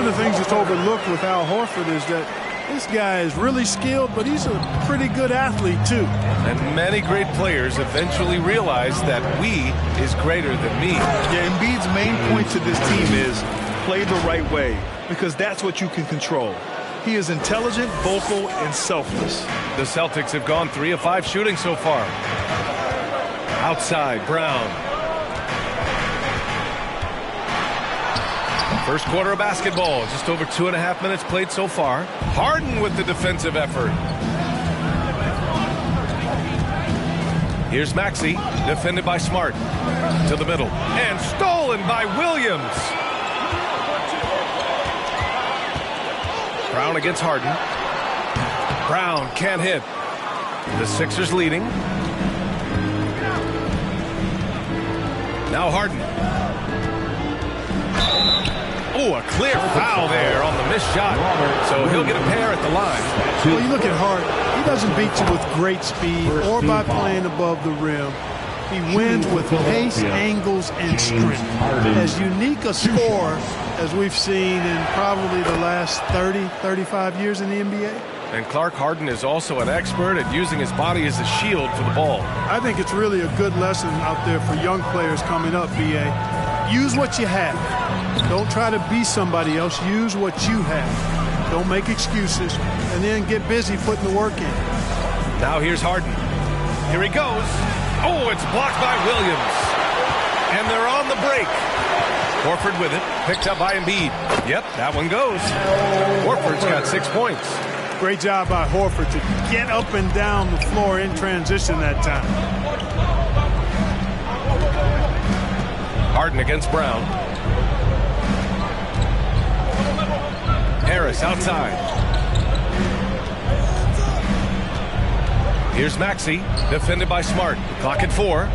the things that's overlooked with Al Horford is that this guy is really skilled, but he's a pretty good athlete, too. And many great players eventually realize that we is greater than me. Yeah, Embiid's main point to this team is play the right way, because that's what you can control. He is intelligent, vocal, and selfless. The Celtics have gone 3 of 5 shooting so far. Outside, Brown. First quarter of basketball, just over 2.5 minutes played so far. Harden with the defensive effort. Here's Maxey, defended by Smart. To the middle, and stolen by Williams. Brown against Harden. Brown can't hit. The Sixers leading. Now Harden. Oh, a clear foul there on the missed shot. So he'll get a pair at the line. Well, you look at Harden. He doesn't beat you with great speed or by playing above the rim. He wins with pace, angles, and strength. As unique a scorer as we've seen in probably the last 30, 35 years in the NBA. And Clark, Harden is also an expert at using his body as a shield for the ball. I think it's really a good lesson out there for young players coming up, B.A. Use what you have. Don't try to be somebody else. Use what you have. Don't make excuses. And then get busy putting the work in. Now here's Harden. Here he goes. Oh, it's blocked by Williams. And they're on the break. Horford with it. Picked up by Embiid. Yep, that one goes. Horford's got 6 points. Great job by Horford to get up and down the floor in transition that time. Harden against Brown. Harris outside. Here's Maxey, defended by Smart. Clock at 4.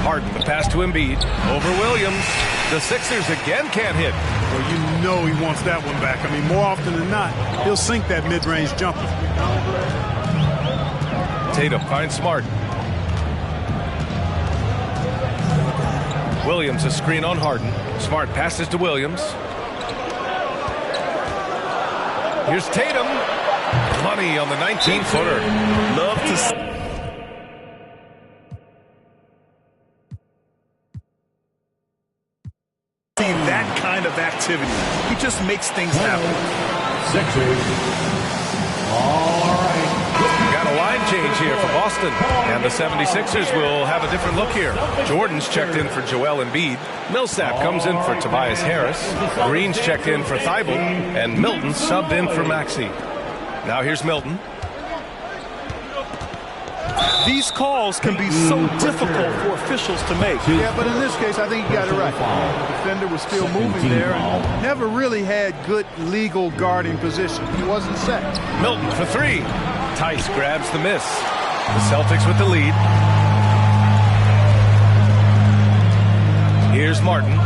Harden, the pass to Embiid. Over Williams. The Sixers again can't hit. Well, you know he wants that one back. I mean, more often than not, he'll sink that mid-range jumper. Tatum finds Smart. Williams, a screen on Harden. Smart passes to Williams. Here's Tatum. Money on the 19-footer. Love to see that kind of activity. He just makes things happen. Sixers. All right. Got a line change here for Boston. And the 76ers will have a different look here. Jordan's checked in for Joel Embiid. Millsap comes in for Tobias Harris. Green's checked in for Thibault. And Milton subbed in for Maxey. Now here's Milton. These calls can be so difficult for officials to make. Yeah, but in this case, I think he got it right. The defender was still moving there and never really had good legal guarding position. He wasn't set. Milton for 3. Tice grabs the miss. The Celtics with the lead. Here's Martin.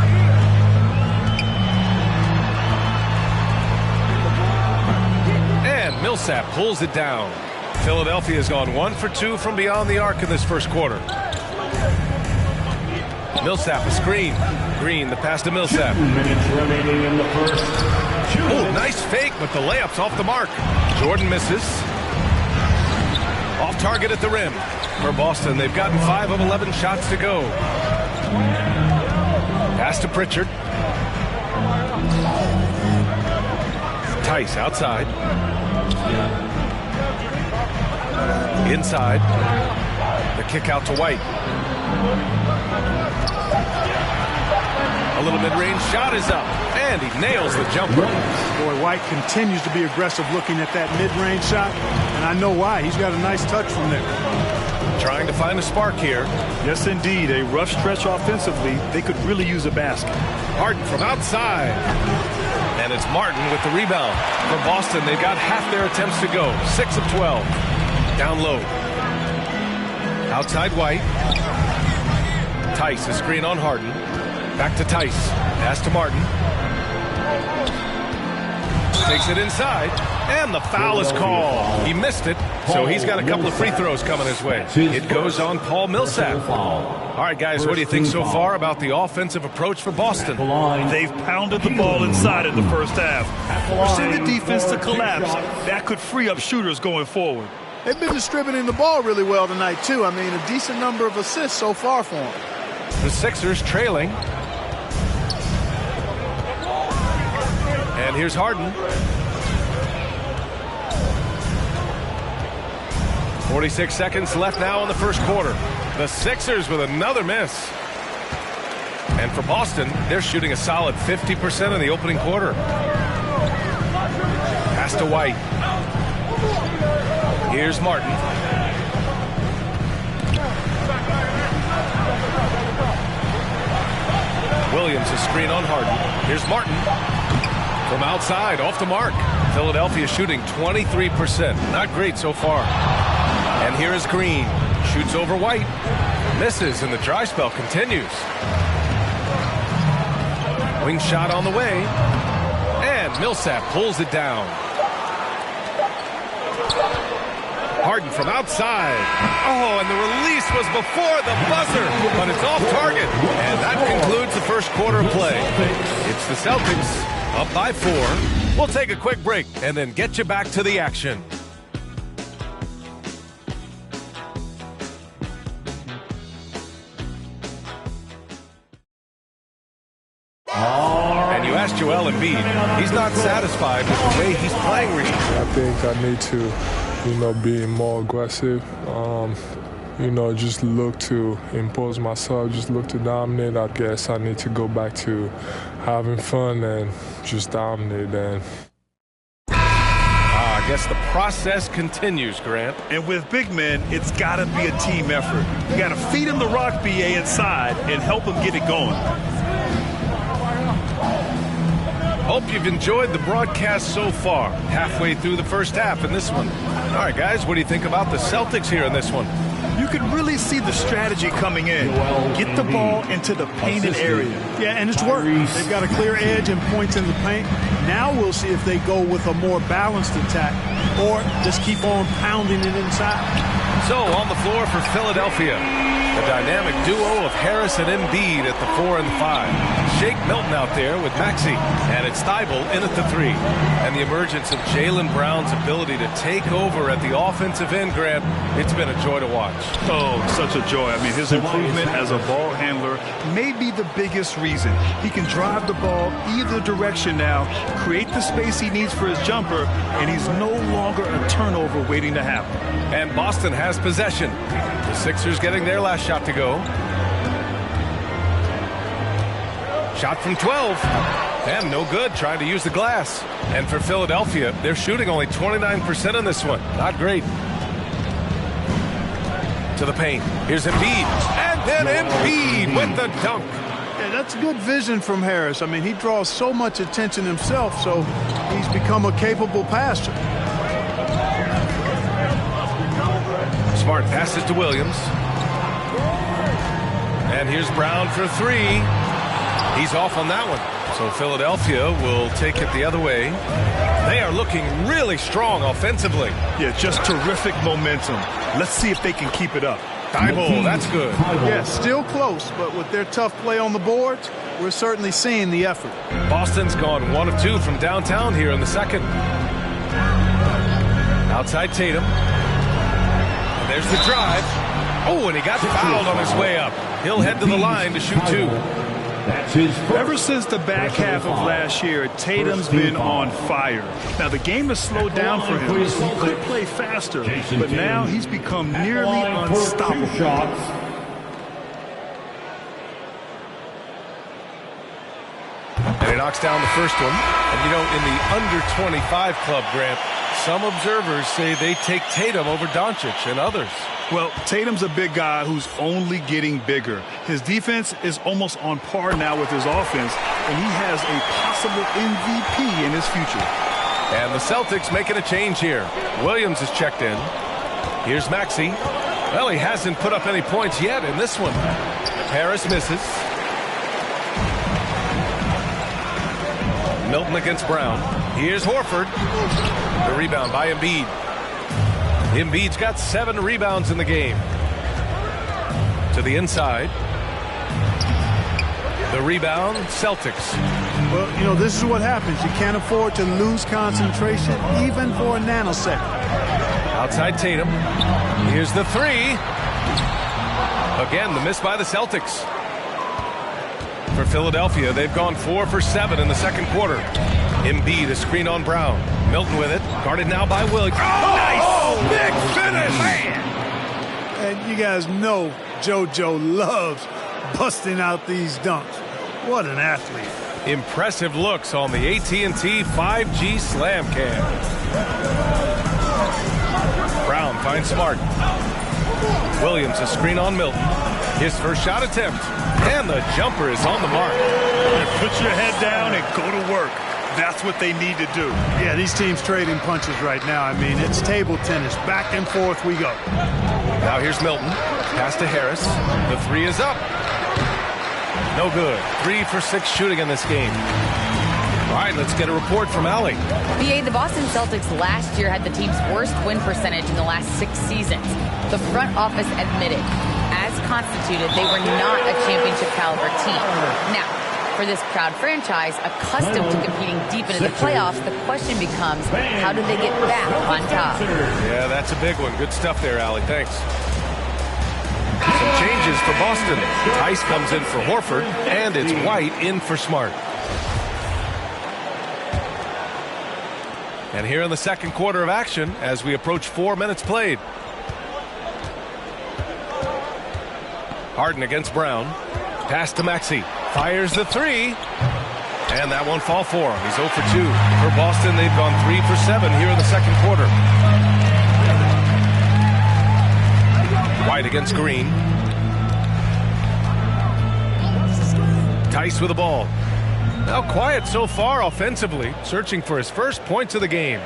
And Millsap pulls it down. Philadelphia's gone 1 for 2 from beyond the arc in this first quarter. Millsap a screen. Green, the pass to Millsap. 2 minutes remaining in the first. Oh, nice fake, but the layup's off the mark. Jordan misses. Off target at the rim. For Boston, they've gotten 5 of 11 shots to go. Pass to Pritchard. Tice outside. Inside. The kick out to White. A little mid-range shot is up. And he nails the jumper. Boy, White continues to be aggressive looking at that mid-range shot. And I know why. He's got a nice touch from there. Trying to find a spark here. Yes, indeed. A rough stretch offensively. They could really use a basket. Harden from outside. And it's Martin with the rebound. For Boston, they've got half their attempts to go. 6 of 12. Down low. Outside White. Tice, a screen on Harden. Back to Tice. Pass to Martin. Takes it inside, and the foul is called. He missed it, so he's got a couple of free throws coming his way. It goes on Paul Millsap. All right, guys, what do you think so far about the offensive approach for Boston? They've pounded the ball inside in the first half, forcing the defense to collapse. That could free up shooters going forward. They've been distributing the ball really well tonight, too. I mean, a decent number of assists so far for them. The Sixers trailing. And here's Harden. 46 seconds left now in the first quarter. The Sixers with another miss. And for Boston, they're shooting a solid 50% in the opening quarter. Pass to White. Here's Martin. Williams, a screen on Harden. Here's Martin. From outside, off the mark. Philadelphia shooting 23%. Not great so far. And here is Green. Shoots over White. Misses, and the dry spell continues. Wing shot on the way. And Millsap pulls it down. Harden from outside. Oh, and the release was before the buzzer, but it's off target. And that concludes the first quarter of play. It's the Celtics up by 4. We'll take a quick break and then get you back to the action. And you asked Joel Embiid. He's not satisfied with the way he's playing recently. I think I need to, be more aggressive. Just look to impose myself, just look to dominate. I guess I need to go back to having fun and just dominate. And I guess the process continues, Grant. And with big men, it's got to be a team effort. You got to feed him the rock, BA, inside and help him get it going. Hope you've enjoyed the broadcast so far. Halfway through the first half in this one. All right, guys, what do you think about the Celtics here in this one? You can really see the strategy coming in. Get the ball into the painted area. Yeah, and it's worked. They've got a clear edge and points in the paint. Now we'll see if they go with a more balanced attack or just keep on pounding it inside. So on the floor for Philadelphia, the dynamic duo of Harris and Embiid at the 4 and 5. Shake Milton out there with Maxey, and it's Thybulle in at the 3. And the emergence of Jaylen Brown's ability to take over at the offensive end, Grant, it's been a joy to watch. Oh, such a joy. I mean, his improvement as a ball handler may be the biggest reason. He can drive the ball either direction now, create the space he needs for his jumper, and he's no longer a turnover waiting to happen. And Boston has possession. The Sixers getting their last shot to go. Shot from 12. And no good, trying to use the glass. And for Philadelphia, they're shooting only 29% in this one. Not great. To the paint. Here's Embiid. And then Embiid with the dunk. Yeah, that's good vision from Harris. I mean, he draws so much attention himself, so he's become a capable passer. Smart passes to Williams. And here's Brown for 3. He's off on that one. So Philadelphia will take it the other way. They are looking really strong offensively. Yeah, just terrific momentum. Let's see if they can keep it up. Thybulle, that's good. Yeah, still close, but with their tough play on the boards, we're certainly seeing the effort. Boston's gone 1 of 2 from downtown here in the second. Outside Tatum. And there's the drive. Oh, and he got fouled on his way up. He'll head to the line to shoot 2. Ever since the back half of last year, Tatum's been on fire. Now, the game has slowed down for him. He could play faster, but now he's become nearly unstoppable. And he knocks down the first one. And, in the under-25 club, Grant, some observers say they take Tatum over Doncic and others. Well, Tatum's a big guy who's only getting bigger. His defense is almost on par now with his offense, and he has a possible MVP in his future. And the Celtics making a change here. Williams is checked in. Here's Maxey. Well, he hasn't put up any points yet in this one. Harris misses. Milton against Brown. Here's Horford. The rebound by Embiid. Embiid's got 7 rebounds in the game. To the inside. The rebound, Celtics. Well, you know, this is what happens. You can't afford to lose concentration even for a nanosecond. Outside Tatum. Here's the 3. Again, the miss by the Celtics. For Philadelphia, they've gone 4 for 7 in the second quarter. Embiid, a screen on Brown. Milton with it. Guarded now by Williams. Oh, nice! Big finish! Man. And you guys know JoJo loves busting out these dunks. What an athlete. Impressive looks on the AT&T 5G Slam Cam. Brown finds Smart. Williams, a screen on Milton. His first shot attempt. And the jumper is on the mark. Put your head down and go to work. That's what they need to do. Yeah, these teams trading punches right now. I mean, it's table tennis. Back and forth we go. Now here's Milton. Pass to Harris. The 3 is up. No good. 3 for 6 shooting in this game. All right, let's get a report from Allie. BA, the Boston Celtics last year had the team's worst win percentage in the last 6 seasons. The front office admitted, as constituted, they were not a championship caliber team. Now, for this proud franchise, accustomed to competing deep into the playoffs, the question becomes, how do they get back on top? Yeah, that's a big one. Good stuff there, Allie. Thanks. Some changes for Boston. Tice comes in for Horford, and it's White in for Smart. And here in the second quarter of action, as we approach 4 minutes played. Harden against Brown. Pass to Maxey. Fires the 3. And that won't fall for him. He's 0 for 2. For Boston, they've gone 3 for 7 here in the second quarter. White against Green. Tice with the ball. Now quiet so far offensively, searching for his first points of the game.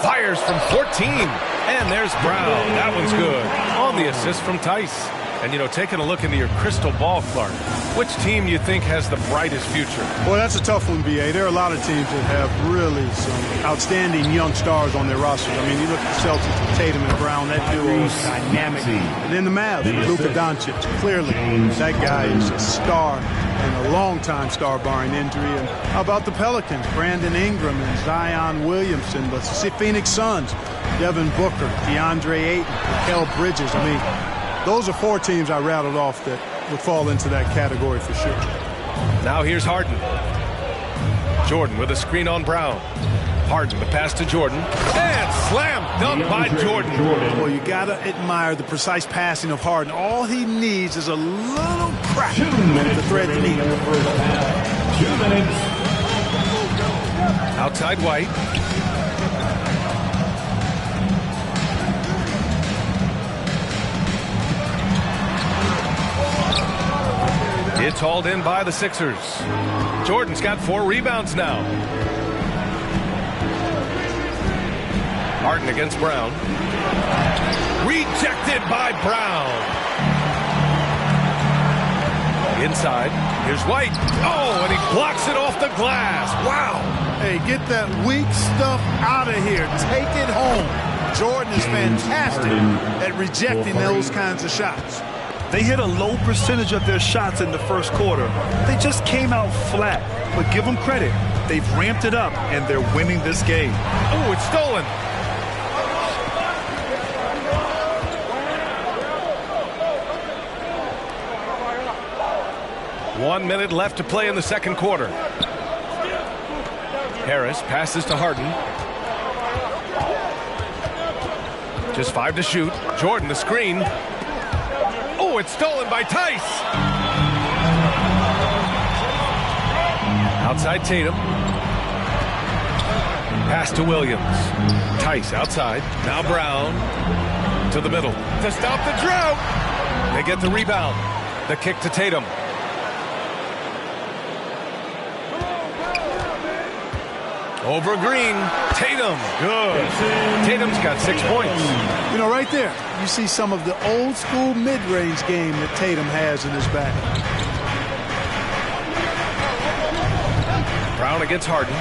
Fires from 14. And there's Brown. That one's good. On the assist from Tice. And, you know, taking a look into your crystal ball, Clark, which team you think has the brightest future? Boy, that's a tough one, B.A. There are a lot of teams that have really some outstanding young stars on their rosters. I mean, you look at the Celtics with Tatum and Brown. That duo is dynamic. And then the Mavs with Luka Doncic. Clearly, that guy is a star and a long-time star barring injury. And how about the Pelicans? Brandon Ingram and Zion Williamson. But the Phoenix Suns, Devin Booker, DeAndre Ayton, Mikal Bridges. I mean, those are 4 teams I rattled off that would fall into that category for sure. Now here's Harden. Jordan with a screen on Brown. Harden, the pass to Jordan. And slam dunk by Jordan. Well, you got to admire the precise passing of Harden. All he needs is a little crack to thread the needle. 2 minutes. Outside White. It's hauled in by the Sixers. Jordan's got 4 rebounds now. Harden against Brown. Rejected by Brown. Inside. Here's White. Oh, and he blocks it off the glass. Wow. Hey, get that weak stuff out of here. Take it home. Jordan is fantastic at rejecting those kinds of shots. They hit a low percentage of their shots in the first quarter. They just came out flat. But give them credit. They've ramped it up, and they're winning this game. Oh, it's stolen. One minute left to play in the second quarter. Harris passes to Harden. Just 5 to shoot. Jordan the screen. Oh, it's stolen by Tice. Outside Tatum. Pass to Williams. Tice outside. Now Brown to the middle to stop the drought. They get the rebound. The kick to Tatum. Over Green. Tatum. Good. Tatum's got 6 points. You know, right there, you see some of the old school mid-range game that Tatum has in his bag. Brown against Harden.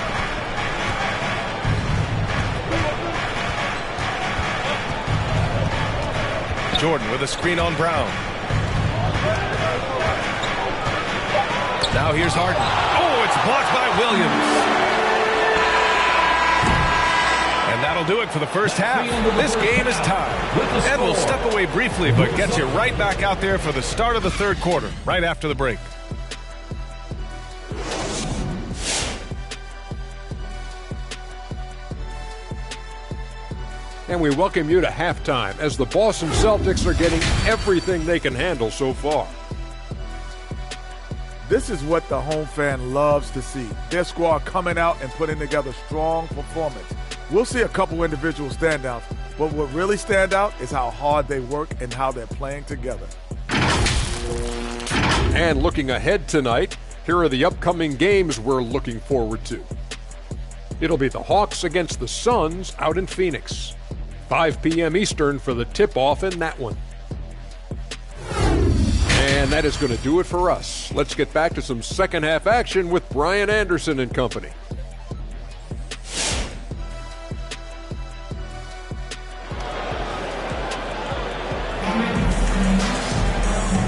Jordan with a screen on Brown. Now here's Harden. Oh, it's blocked by Williams. And that'll do it for the first half. This game is tied. Ed will step away briefly, but gets you right back out there for the start of the third quarter, right after the break. And we welcome you to halftime as the Boston Celtics are getting everything they can handle so far. This is what the home fan loves to see. Their squad coming out and putting together strong performance. We'll see a couple individual standouts, but what really stand out is how hard they work and how they're playing together. And looking ahead tonight, here are the upcoming games we're looking forward to. It'll be the Hawks against the Suns out in Phoenix. 5 p.m. Eastern for the tip-off in that one. And that is going to do it for us. Let's get back to some second-half action with Brian Anderson and company.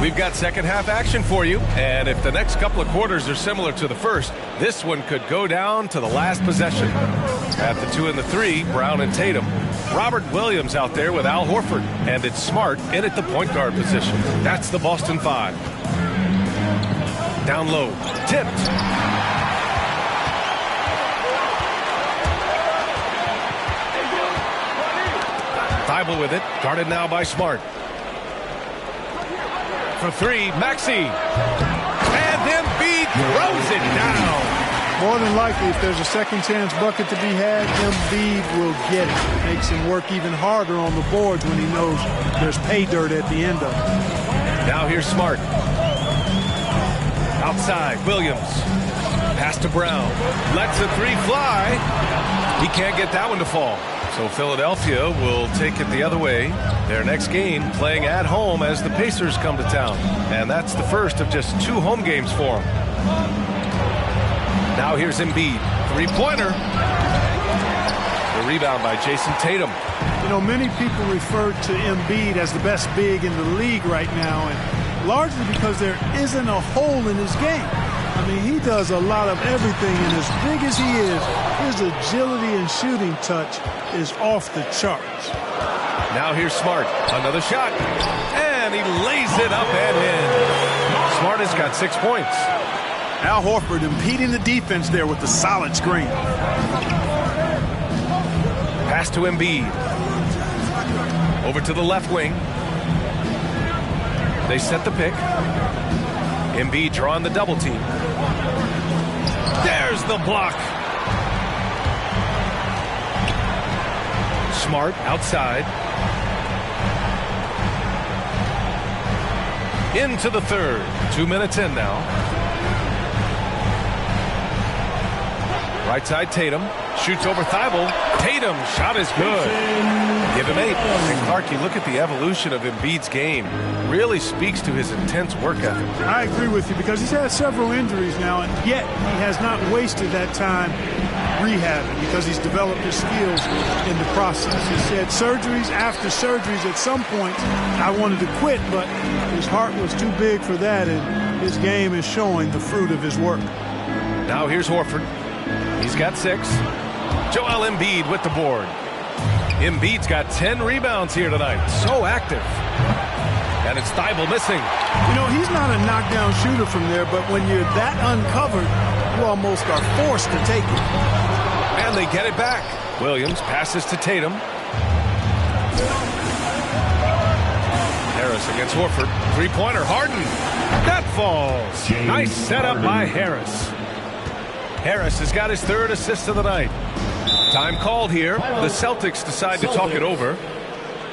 We've got second half action for you, and if the next couple of quarters are similar to the first, this one could go down to the last possession. At the 2 and the 3, Brown and Tatum. Robert Williams out there with Al Horford, and it's Smart in at the point guard position. That's the Boston 5. Down low, tipped. Thibault with it, guarded now by Smart. For 3, Maxey. And Embiid throws it down. More than likely, if there's a second chance bucket to be had, Embiid will get it. Makes him work even harder on the boards when he knows there's pay dirt at the end of it. Now here's Smart. Outside, Williams. Pass to Brown. Lets a 3 fly. He can't get that one to fall. So Philadelphia will take it the other way. Their next game playing at home as the Pacers come to town. And that's the first of just 2 home games for them. Now here's Embiid. 3-pointer. The rebound by Jason Tatum. You know, many people refer to Embiid as the best big in the league right now, and largely because there isn't a hole in his game. I mean, he does a lot of everything, and as big as he is, his agility and shooting touch is off the charts. Now here's Smart. Another shot. And he lays it up and in. Smart has got 6 points. Al Horford impeding the defense there with the solid screen. Pass to Embiid. Over to the left wing. They set the pick. Embiid drawing the double team. There's the block. Smart outside. Into the third. 2 minutes in now. Right side Tatum. Shoots over Thibault. Tatum shot is good. Give him 8. And Clark, you look at the evolution of Embiid's game. Really speaks to his intense work ethic. I agree with you because he's had several injuries now, and yet he has not wasted that time rehabbing because he's developed his skills in the process. He's had surgeries after surgeries. At some point, I wanted to quit, but his heart was too big for that, and his game is showing the fruit of his work. Now here's Horford. He's got 6. Joel Embiid with the board. Embiid's got 10 rebounds here tonight. So active. And it's Thibault missing. You know, he's not a knockdown shooter from there, but when you're that uncovered, you almost are forced to take it. And they get it back. Williams passes to Tatum. Harris against Horford. 3-pointer. Harden. That falls. Nice setup by Harris. Harris has got his 3rd assist of the night. Time called here. The Celtics decide to talk it over.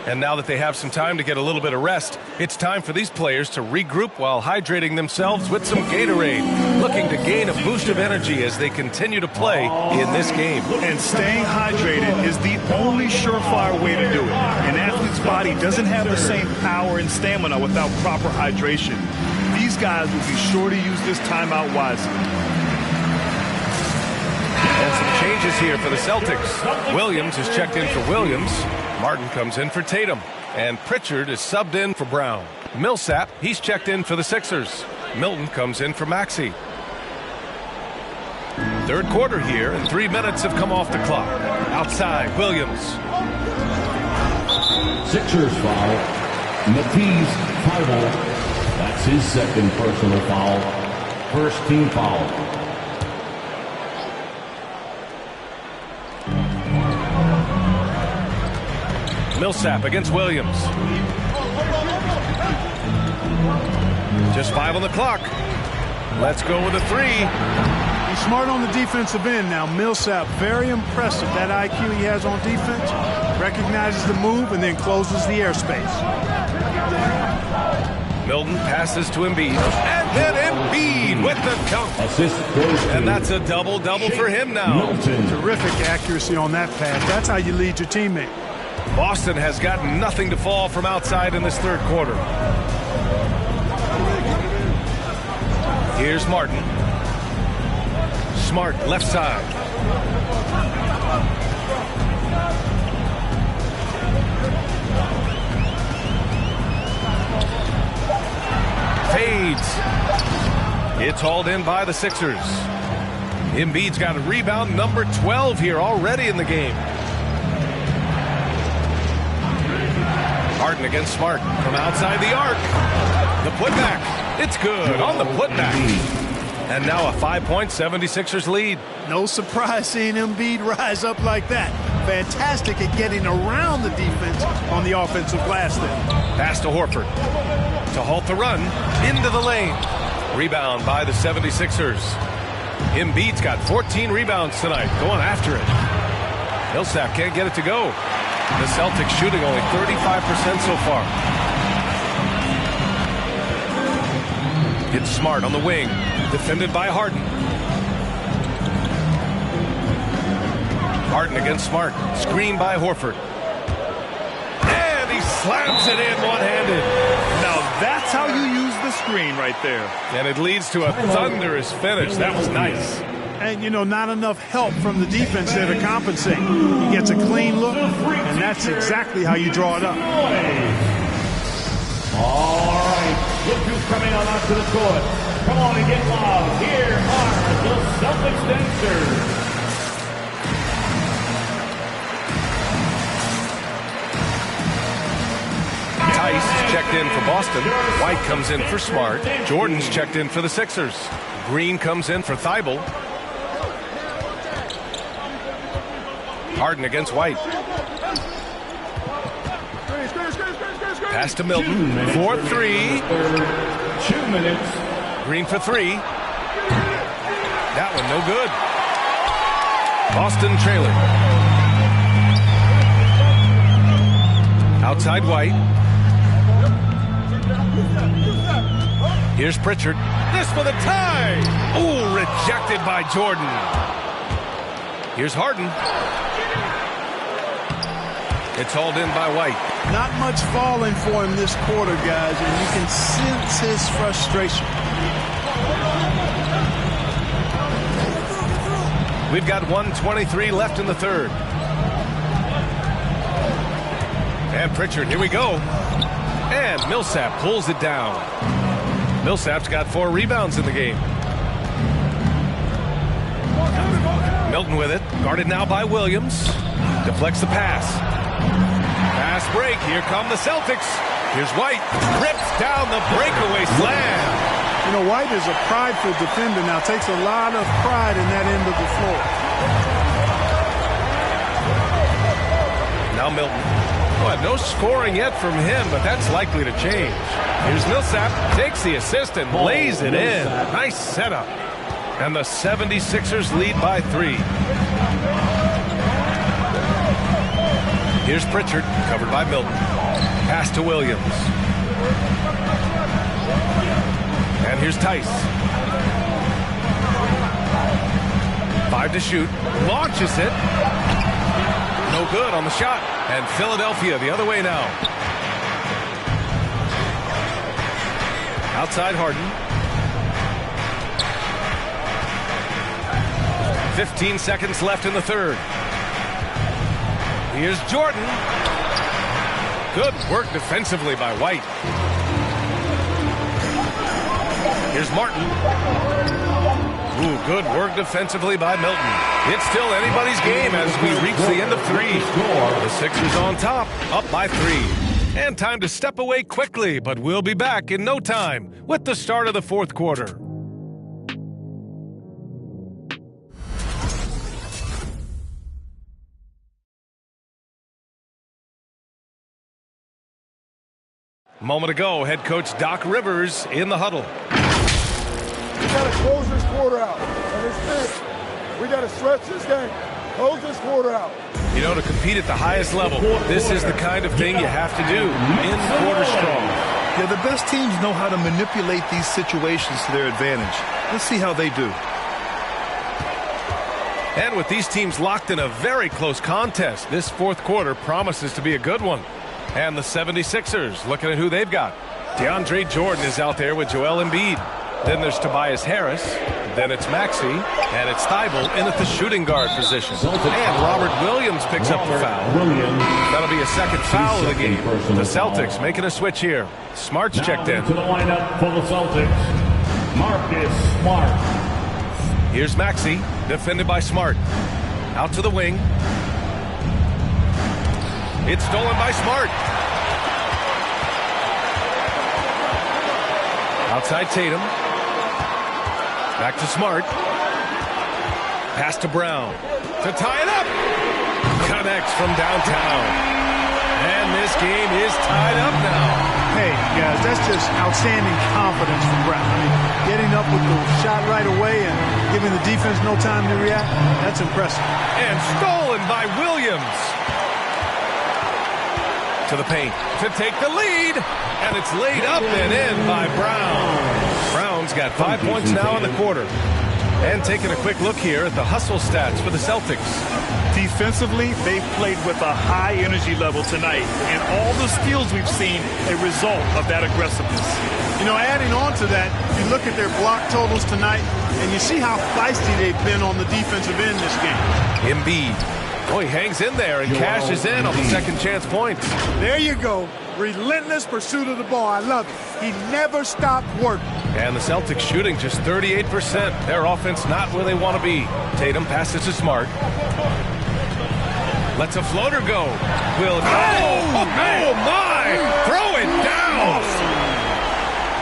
And now that they have some time to get a little bit of rest, it's time for these players to regroup while hydrating themselves with some Gatorade, looking to gain a boost of energy as they continue to play in this game. And staying hydrated is the only surefire way to do it. An athlete's body doesn't have the same power and stamina without proper hydration. These guys will be sure to use this timeout wisely. changes here for the Celtics. Williams is checked in for Williams. Martin comes in for Tatum. And Pritchard is subbed in for Brown. Millsap, he's checked in for the Sixers. Milton comes in for Maxey. Third quarter here, and 3 minutes have come off the clock. Outside, Williams. Sixers foul. Matisse Thybulle. That's his second personal foul. First team foul. Millsap against Williams. Just 5 on the clock. Let's go with a 3. He's smart on the defensive end now. Millsap, very impressive. That IQ he has on defense. Recognizes the move and then closes the airspace. Milton passes to Embiid. And then Embiid with the dunk. Assist goes to And that's a double-double for him now. Milton. Terrific accuracy on that pass. That's how you lead your teammate. Boston has got nothing to fall from outside in this third quarter. Here's Martin. Smart, left side. Fades. It's hauled in by the Sixers. Embiid's got a rebound number 12 here already in the game. Harden against Smart from outside the arc. The putback. It's good on the putback. And now a 5-point 76ers lead. No surprise seeing Embiid rise up like that. Fantastic at getting around the defense on the offensive glass there. Pass to Horford. To halt the run. Into the lane. Rebound by the 76ers. Embiid's got 14 rebounds tonight. Going after it. Millsap can't get it to go. The Celtics shooting only 35% so far. It's Smart on the wing. Defended by Harden. Harden against Smart. Screen by Horford. And he slams it in one-handed. Now that's how you use the screen right there. And it leads to a thunderous finish. That was nice. And, you know, not enough help from the defense there to compensate. He gets a clean look, and that's exactly how you draw it up. All right, look who's coming on onto the court. Come on and get loud. Here are the Celtics dancers. Tice checked in for Boston. White comes in for Smart. Jordan's checked in for the Sixers. Green comes in for Thybulle. Harden against White. Pass to Milton. 4-3. 2 minutes. Green for 3. That one no good. Boston trailing. Outside White. Here's Pritchard. This for the tie. Ooh, rejected by Jordan. Here's Harden. It's hauled in by White. Not much falling for him this quarter, guys, and you can sense his frustration. We've got 1:23 left in the third. And Pritchard, here we go. And Millsap pulls it down. Millsap's got 4 rebounds in the game. Milton with it. Guarded now by Williams. Deflects the pass. Pass break. Here come the Celtics. Here's White. Rips down the breakaway slam. You know, White is a prideful defender now. Takes a lot of pride in that end of the floor. Now Milton. Well, no scoring yet from him, but that's likely to change. Here's Millsap. Takes the assist and lays it in. Nice setup. And the 76ers lead by 3. Here's Pritchard, covered by Milton. Pass to Williams. And here's Tice. 5 to shoot. Launches it. No good on the shot. And Philadelphia the other way now. Outside Harden. 15 seconds left in the third. Here's Jordan. Good work defensively by White. Here's Martin. Ooh, good work defensively by Milton. It's still anybody's game as we reach the end of 3. The Sixers on top, up by 3. And time to step away quickly, but we'll be back in no time with the start of the fourth quarter. Moment ago, head coach Doc Rivers in the huddle. We got to close this quarter out, and it's this. We got to stretch this game. Close this quarter out. You know, to compete at the highest level, this is the kind of thing you have to do in quarter strong. Yeah, the best teams know how to manipulate these situations to their advantage. Let's see how they do. And with these teams locked in a very close contest, this fourth quarter promises to be a good one. And the 76ers, looking at who they've got. DeAndre Jordan is out there with Joel Embiid. Then there's Tobias Harris. Then it's Maxey. And it's Thibault in at the shooting guard position. And Robert Williams picks up the foul. That'll be a second foul of the game. The Celtics making a switch here. Smart's checked in. To the lineup for the Celtics, Marcus Smart. Here's Maxey, defended by Smart. Out to the wing. It's stolen by Smart. Outside Tatum. Back to Smart. Pass to Brown. To tie it up. Connects from downtown. And this game is tied up now. Hey, guys, that's just outstanding confidence from Brown. I mean, getting up with the shot right away and giving the defense no time to react, that's impressive. And stolen by Williams. To the paint to take the lead, and it's laid up and in by Brown. Brown's got 5 points now in the quarter. And taking a quick look here at the hustle stats for the Celtics. Defensively, they've played with a high energy level tonight, and all the steals we've seen a result of that aggressiveness. You know, adding on to that, you look at their block totals tonight, and you see how feisty they've been on the defensive end this game. Embiid. Oh, he hangs in there and cashes in on the second chance points. There you go. Relentless pursuit of the ball. I love it. He never stopped working. And the Celtics shooting just 38%. Their offense not where they want to be. Tatum passes to Smart. Lets a floater go. Will go. Oh, my! Throw it down!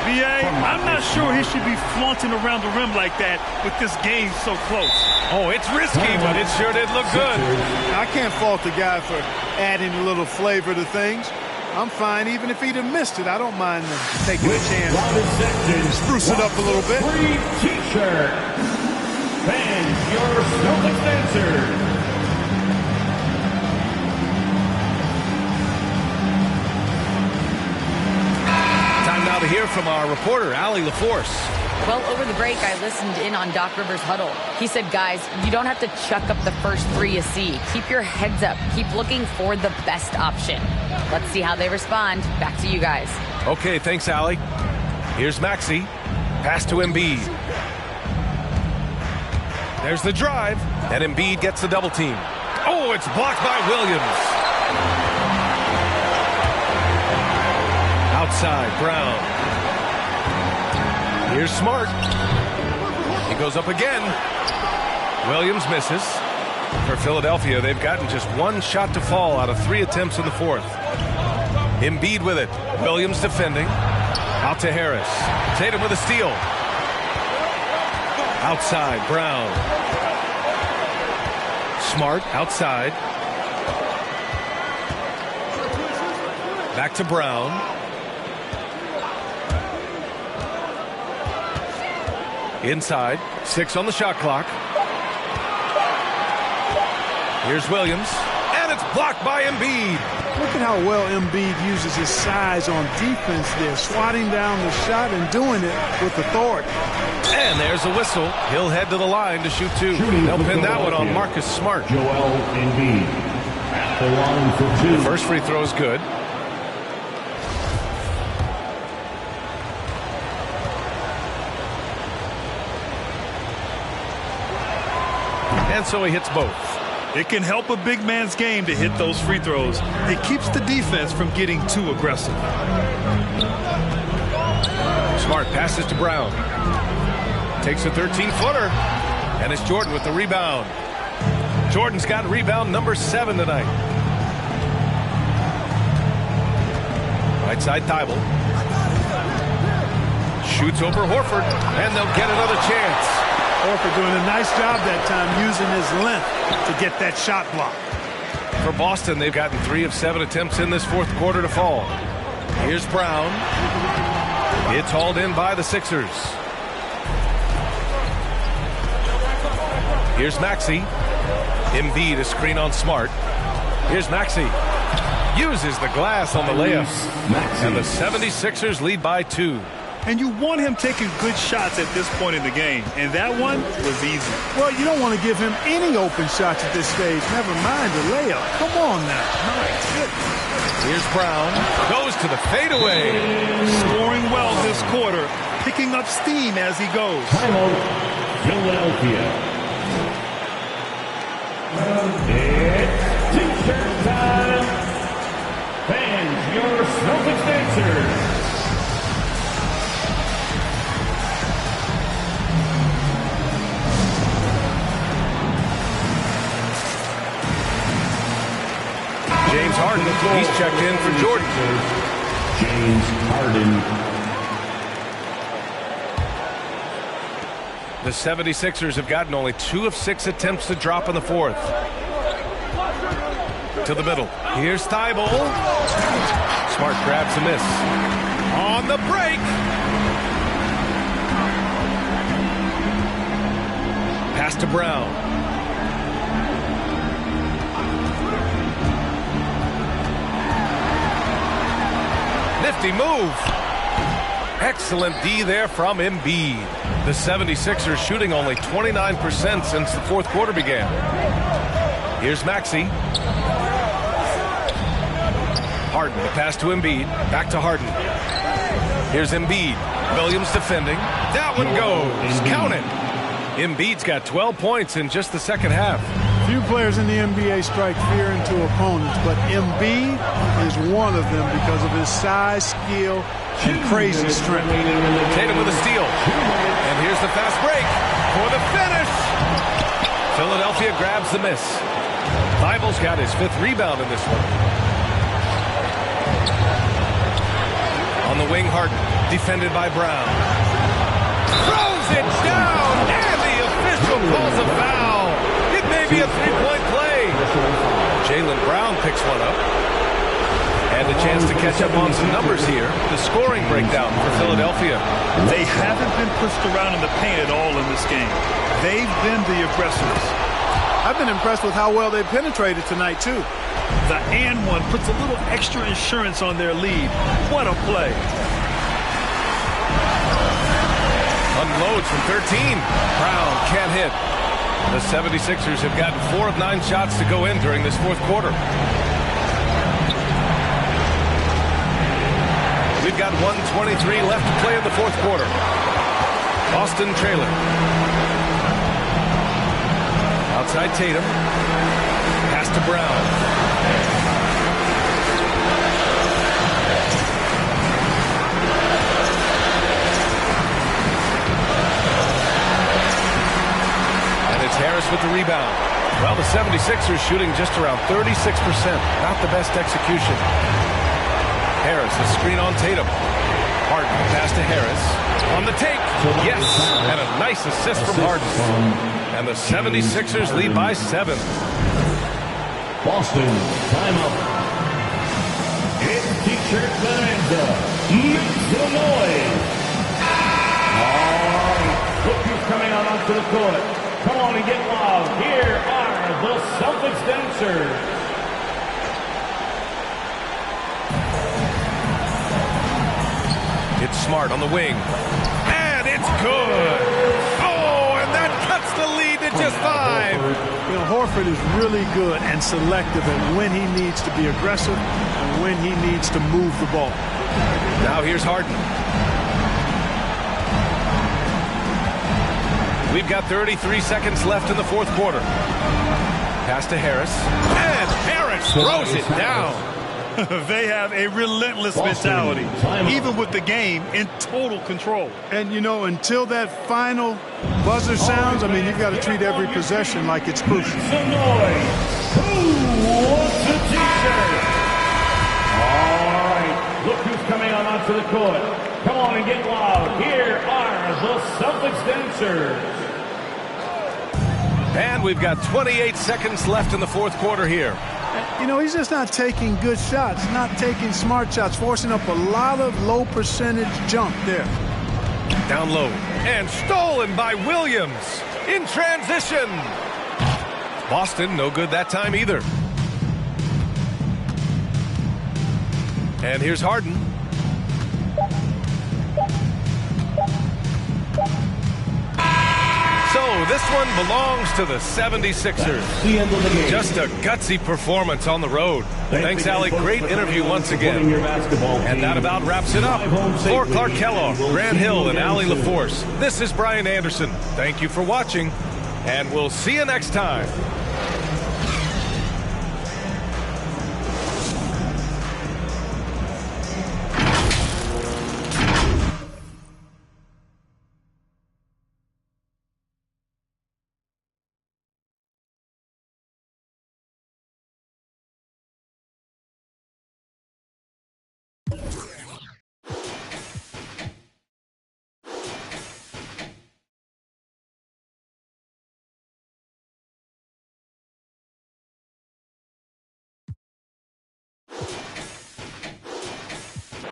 B.A., I'm not sure he should be flaunting around the rim like that with this game so close. Oh, it's risky, but it sure did look good. I can't fault the guy for adding a little flavor to things. I'm fine even if he'd have missed it. I don't mind taking a chance. Spruce it up a little bit. Free t-shirt. Fans, your Celtics answer. Now to hear from our reporter, Allie LaForce. Well, over the break, I listened in on Doc Rivers' huddle. He said, guys, you don't have to chuck up the first 3 you see. Keep your heads up. Keep looking for the best option. Let's see how they respond. Back to you guys. Okay, thanks, Allie. Here's Maxey. Pass to Embiid. There's the drive, and Embiid gets the double team. Oh, it's blocked by Williams. Outside, Brown. Here's Smart. He goes up again. Williams misses. For Philadelphia, they've gotten just 1 shot to fall out of 3 attempts in the fourth. Embiid with it. Williams defending. Out to Harris. Tatum with a steal. Outside, Brown. Smart outside. Back to Brown. Inside, 6 on the shot clock. Here's Williams, and it's blocked by Embiid. Look at how well Embiid uses his size on defense there, swatting down the shot and doing it with authority. And there's a whistle. He'll head to the line to shoot 2. They'll pin that one on Marcus Smart. Joel Embiid at the line for 2. First free throw is good. And so he hits both. It can help a big man's game to hit those free throws. It keeps the defense from getting too aggressive. Smart passes to Brown. Takes a 13-footer. And it's Jordan with the rebound. Jordan's got rebound number 7 tonight. Right side Thibault. Shoots over Horford, and they'll get another chance. Horford doing a nice job that time using his length to get that shot block. For Boston, they've gotten 3 of 7 attempts in this fourth quarter to fall. Here's Brown. It's hauled in by the Sixers. Here's Maxey. Embiid, a screen on Smart. Here's Maxey. Uses the glass on the layup. And the 76ers lead by 2. And you want him taking good shots at this point in the game. And that one was easy. Well, you don't want to give him any open shots at this stage. Never mind the layup. Come on now. My goodness. Here's Brown. Goes to the fadeaway. Scoring well this quarter. Picking up steam as he goes. Timeout, Philadelphia. It's T-shirt time. Fans, your Celtics dancers. James Harden, he's checked in for Jordan. James Harden. The 76ers have gotten only 2 of 6 attempts to drop in the fourth. To the middle. Here's Thibault. Smart grabs a miss. On the break. Pass to Brown. Nifty move. Excellent D there from Embiid. The 76ers shooting only 29% since the fourth quarter began. Here's Maxey. Harden, the pass to Embiid. Back to Harden. Here's Embiid. Williams defending. That one goes. Count it. Embiid's got 12 points in just the second half. Few players in the NBA strike fear into opponents, but Embiid is one of them because of his size, skill, and crazy strength. Tatum with a steal. And here's the fast break for the finish. Philadelphia grabs the miss. Thibault's got his 5th rebound in this one. On the wing, Harden, defended by Brown. Throws it down, and the official calls a foul. It may be a 3-point play. Jaylen Brown picks one up. And a chance to catch up on some numbers here. The scoring breakdown for Philadelphia. They haven't been pushed around in the paint at all in this game. They've been the aggressors. I've been impressed with how well they penetrated tonight, too. The and one puts a little extra insurance on their lead. What a play. Unloads from 13. Brown can't hit. The 76ers have gotten 4 of 9 shots to go in during this fourth quarter. We've got 1:23 left to play in the fourth quarter. Boston trailer. Outside Tatum. Pass to Brown. And it's Harris with the rebound. Well, the 76ers shooting just around 36%. Not the best execution. Harris, a screen on Tatum. Harden, pass to Harris. On the take. Yes. And a nice assist from Harden. And the 76ers lead by 7. Boston, timeout. It's T-shirt bonanza. Make some noise. All right, look who's coming out onto the court. Come on and get loud. Here are the Celtics dancers. It's Smart on the wing. And it's good. Oh, and that cuts the lead to just 5. You know, Horford is really good and selective at when he needs to be aggressive and when he needs to move the ball. Now here's Harden. We've got 33 seconds left in the fourth quarter. Pass to Harris. And Harris throws it down. They have a relentless mentality, even with the game in total control. And, you know, until that final buzzer sounds, I mean, you've got to treat every possession like it's crucial. Some noise. Who wants a t-shirt? All right, look who's coming on onto the court. Come on and get loud. Here are the Celtics dancers. And we've got 28 seconds left in the fourth quarter here. You know, he's just not taking good shots, not taking smart shots, forcing up a lot of low percentage jump there. Down low and stolen by Williams in transition. Boston no good that time either. And here's Harden. So this one belongs to the 76ers. Just a gutsy performance on the road. Thanks, Allie. Great interview once again. And that about wraps it up. For Clark Kellogg, Grant Hill, and Allie LaForce, this is Brian Anderson. Thank you for watching, and we'll see you next time.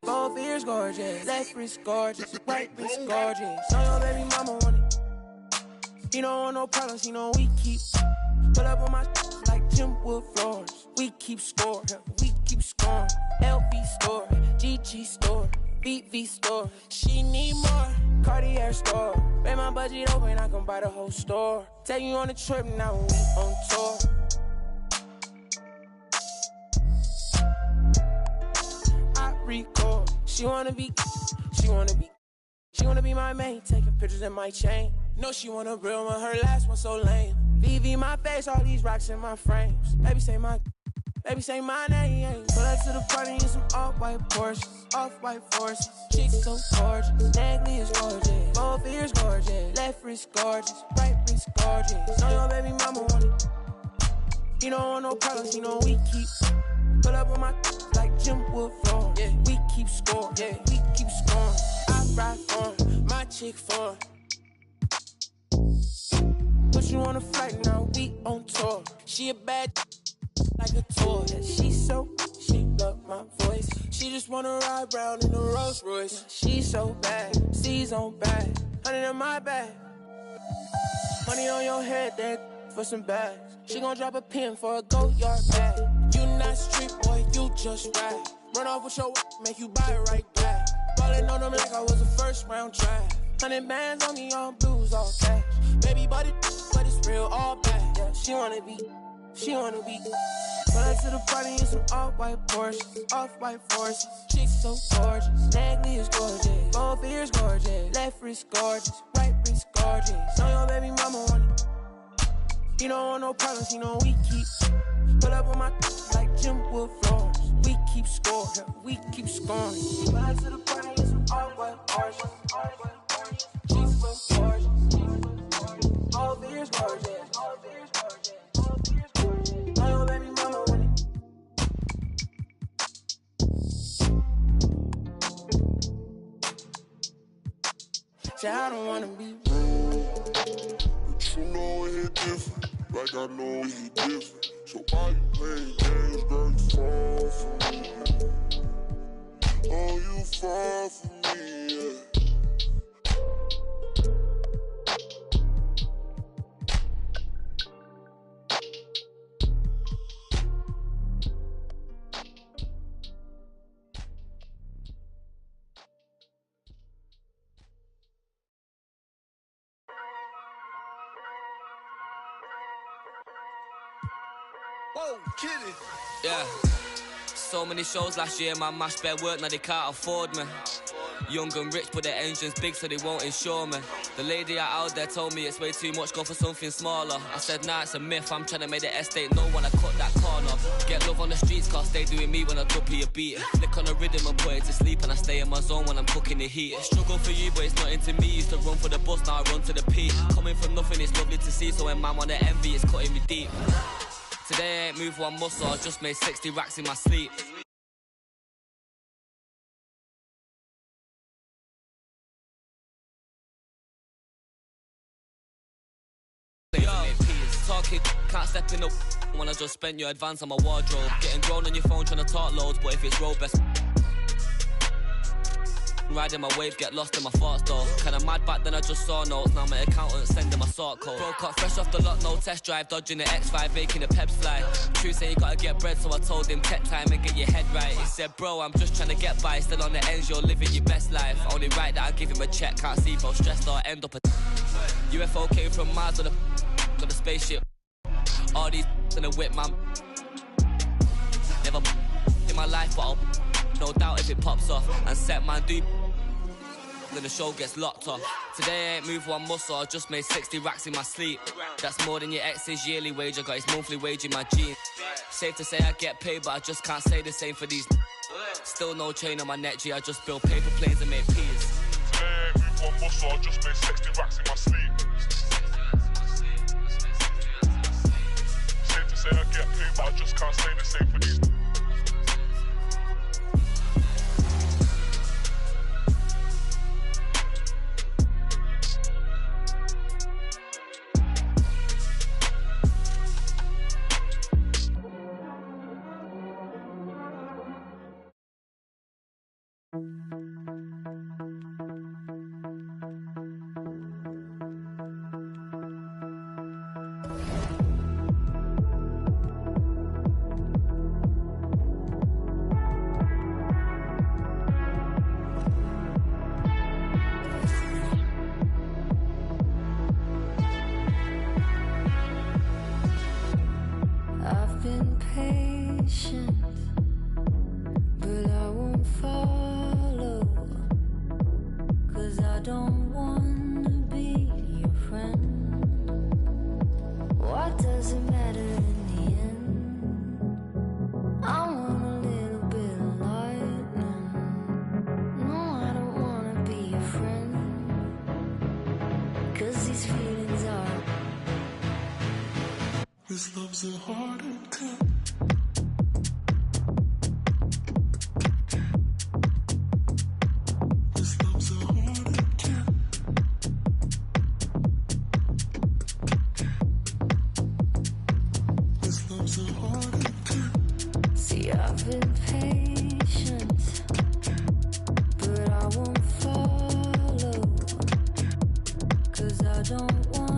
Both ears gorgeous, left wrist gorgeous, right wrist gorgeous. Know your baby mama want it. He don't want no problems, he know we keep. Pull up on my like Jim Wood floors. We keep score, we keep scoring. LV store, GG store, BV store. She need more, Cartier store. Make my budget open, I can buy the whole store. Take you on a trip, now we on tour. Record. She wanna be my main. Taking pictures in my chain. No, she want a real one, her last one so lame. VV my face, all these rocks in my frames. Baby say my name. Pull up to the party in some off-white Porsches, off-white forces. Chicks so gorgeous, Nagley is gorgeous. Both ears gorgeous, left wrist gorgeous, right wrist gorgeous. Know your baby mama want it. He don't want no problems, he know we keep. Pull up on my like Jim Wood floor. Yeah, we keep score. Yeah, we keep scoring. I ride for my chick for. Put you on a flight now, we on tour. She a bad like a toy. Yeah, she love my voice. She just wanna ride round in a Rolls Royce. Yeah, she so bad, C's on bag, 100 in my bag. Money on your head, that for some bags. She gon' drop a pin for a go-yard bag. You not street boy, you just ride. Run off with your make you buy it right back. Ballin' on them like I was a first round draft. 100 bands on me, all blues, all cash. Baby, but it's real, all bad. Yeah, she wanna be. Pull up to the party in some off-white Porsches, off-white forces. Chicks so gorgeous, Nagley is gorgeous. Both ears gorgeous, left wrist gorgeous, right wrist gorgeous. Know your baby mama want it. He don't want no problems, he know we keep. Pull up on my like Jim Wood floors. We keep score, we keep scoring. Pull up to the party in some off-white Porsches, off-white Porsches. Chicks so gorgeous, both ears gorgeous, both ears gorgeous, both ears gorgeous. Know your baby mama want it. Say I don't wanna be rude, but you know it hit different, like I know it hit different. So why you playing games, girl, you fall for me. Oh, you fall for me, yeah. Whoa, kidding. Yeah. So many shows last year, man, mashed bare work, now they can't afford me. Young and rich, but their engine's big, so they won't insure me. The lady out there told me it's way too much, go for something smaller. I said, nah, it's a myth, I'm trying to make the estate know when I cut that corner. Get love on the streets, cause they doing me when I duppy a beat. Flick on the rhythm and put it to sleep, and I stay in my zone when I'm cooking the heat. Struggle for you, but it's not into me. Used to run for the bus, now I run to the peak. Coming from nothing, it's lovely to see, so when man wanna envy, it's cutting me deep. Today I ain't moved one muscle, I just made 60 racks in my sleep. Talking, can't step in up when I just spent your advance on my wardrobe. Getting grown on your phone trying to talk loads, but if it's road best. Riding my wave, get lost in my thoughts though. Kinda mad back then I just saw notes, now my accountant sending my sort code. Broke up fresh off the lot, no test drive, dodging the X5, making the peps fly. True say you gotta get bread, so I told him take time and get your head right. He said, bro, I'm just trying to get by, still on the ends, you're living your best life. Only right that I give him a check, can't see if I'm stressed or end up a UFO came from Mars on the spaceship. All these in a whip, man. Never in my life, but I'll no doubt if it pops off. And set man do then the show gets locked off. Today I ain't moved one muscle, I just made 60 racks in my sleep. That's more than your ex's yearly wage, I got his monthly wage in my jeans. Safe to say I get paid, but I just can't say the same for these. Still no chain on my neck, G, I just build paper planes and make peas. Today I ain't moved one muscle, I just made 60 racks in my sleep. Say I get paid, but I just can't say the same for these. This love's a heart attack. This love's a heart attack. This love's a heart attack. See, I've been patient, but I won't follow, 'cause I don't want.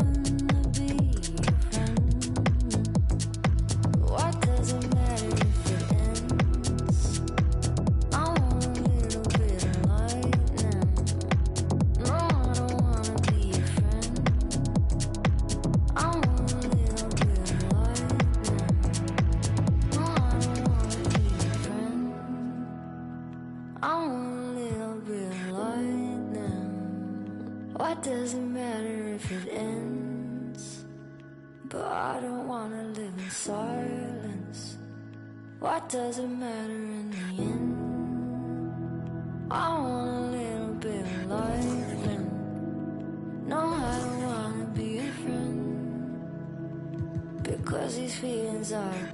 What does it matter if it ends? But I don't wanna live in silence. What does it matter in the end? I want a little bit of lightning. No, I don't wanna be a friend, because these feelings are.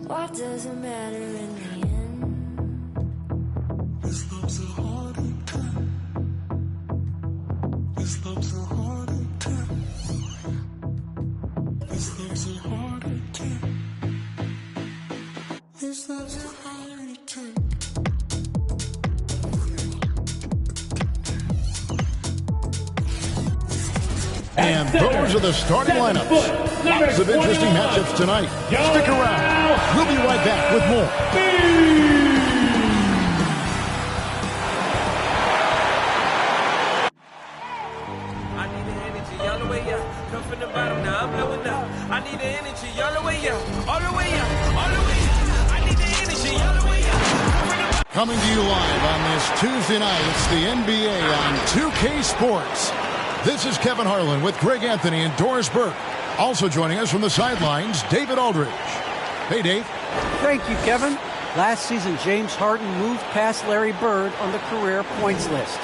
What does it matter in the end? This love's a heart attack. This love's a heart attack. This love's a heart attack. This love's a heart attack. And those are the starting lineups. Lots of interesting matchups tonight. Stick around. We'll be right back with more. Coming to you live on this Tuesday night, it's the NBA on 2K Sports. This is Kevin Harlan with Greg Anthony and Doris Burke. Also joining us from the sidelines, David Aldridge. Hey, Dave. Thank you, Kevin. Last season, James Harden moved past Larry Bird on the career points list.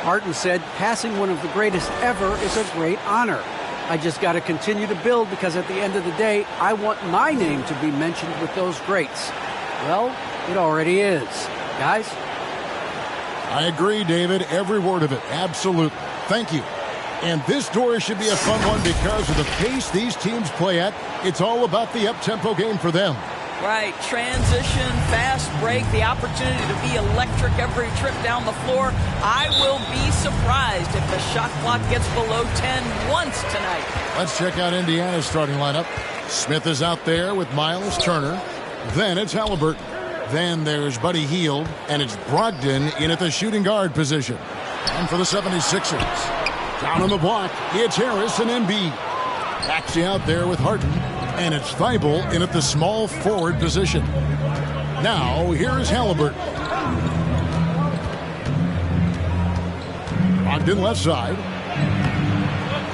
Harden said, passing one of the greatest ever is a great honor. I just got to continue to build because at the end of the day, I want my name to be mentioned with those greats. Well, it already is. Guys? I agree, David. Every word of it. Absolutely. Thank you. And this Doris should be a fun one because of the pace these teams play at. It's all about the up-tempo game for them. Right, transition, fast break, the opportunity to be electric every trip down the floor. I will be surprised if the shot clock gets below 10 once tonight. Let's check out Indiana's starting lineup. Smith is out there with Miles Turner. Then it's Halliburton. Then there's Buddy Hield, and it's Brogdon in at the shooting guard position. And for the 76ers, down on the block, it's Harris and Embiid. Maxey out there with Harden. And it's Thibault in at the small forward position. Now, here's Halliburton. Brogdon left side.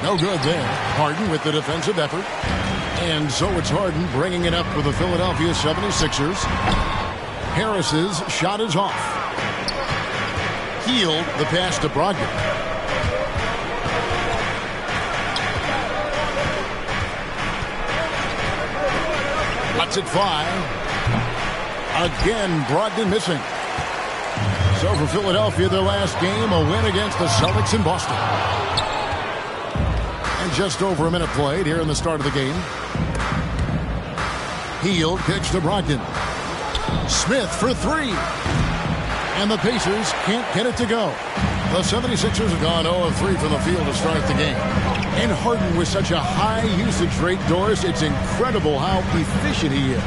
No good there. Harden with the defensive effort. And so it's Harden bringing it up for the Philadelphia 76ers. Harris's shot is off. Hield the pass to Brogdon. Lets it fly. Again, Brogdon missing. So for Philadelphia, their last game, a win against the Celtics in Boston. And just over a minute played here in the start of the game. Hield kicks to Brogdon. Smith for three. And the Pacers can't get it to go. The 76ers have gone 0 of 3 from the field to start the game. And Harden with such a high usage rate, Doris, it's incredible how efficient he is.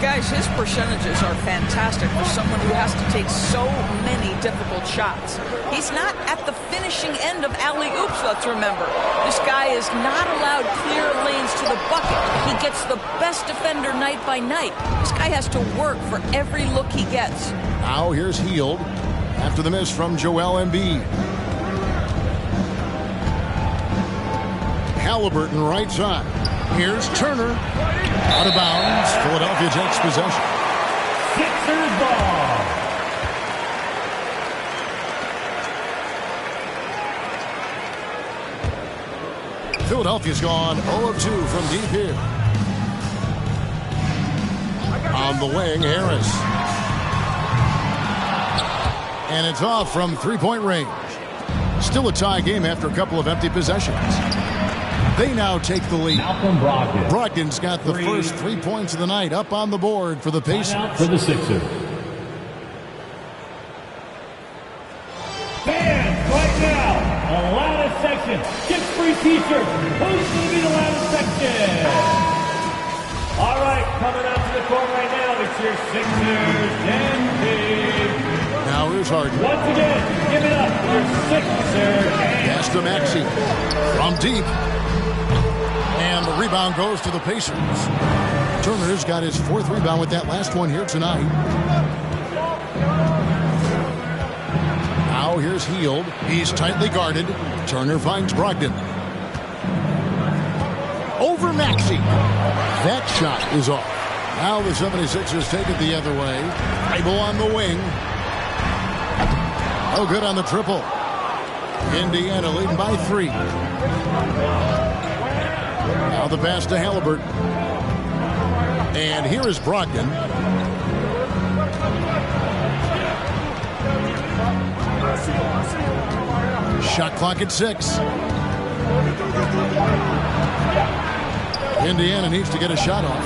Guys, his percentages are fantastic for someone who has to take so many difficult shots. He's not at the finishing end of alley-oops, let's remember. This guy is not allowed clear lanes to the bucket. He gets the best defender night by night. This guy has to work for every look he gets. Now here's Hield after the miss from Joel Embiid. Halliburton right side. Here's Turner. Out of bounds. Philadelphia takes possession. Sixers ball. Philadelphia's gone 0 of 2 from deep here. On the wing, Harris. And it's off from three-point range. Still a tie game after a couple of empty possessions. They now take the lead. Brogdon. Brogdon's got the first 3 points of the night up on the board for the Pacers. For the Sixers. Fans, right now, the loudest section. Get free t-shirts. Who's going to be the loudest section? All right, coming out to the court right now, it's your Sixers and Big. Now here's Harden. Once again, give it up for your Sixers. Pass to Maxey. From deep. And the rebound goes to the Pacers. Turner's got his 4th rebound with that last one here tonight. Now here's Hield. He's tightly guarded. Turner finds Brogdon. Over Maxey. That shot is off. Now the 76ers take it the other way. Thibault on the wing. Oh, good on the triple. Indiana leading by 3. Now the pass to Halliburton. And here is Brogdon. Shot clock at 6. Indiana needs to get a shot off.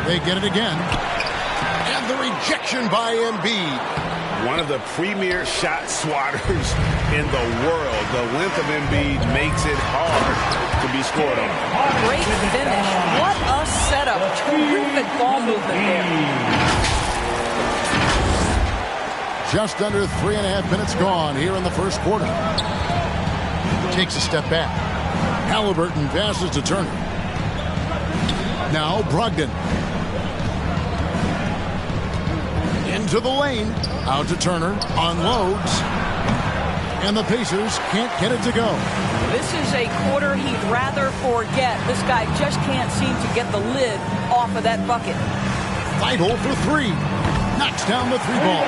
They get it again. And the rejection by Embiid. One of the premier shot swatters in the world. The length of Embiid makes it hard to be scored on. Great finish. What a setup. Terrific ball movement there. Just under 3.5 minutes gone here in the first quarter. Takes a step back. Halliburton passes to Turner. Now Brogdon. Into the lane. Out to Turner. Unloads. And the Pacers can't get it to go. This is a quarter he'd rather forget. This guy just can't seem to get the lid off of that bucket. Thibault for three. Knocks down the three ball.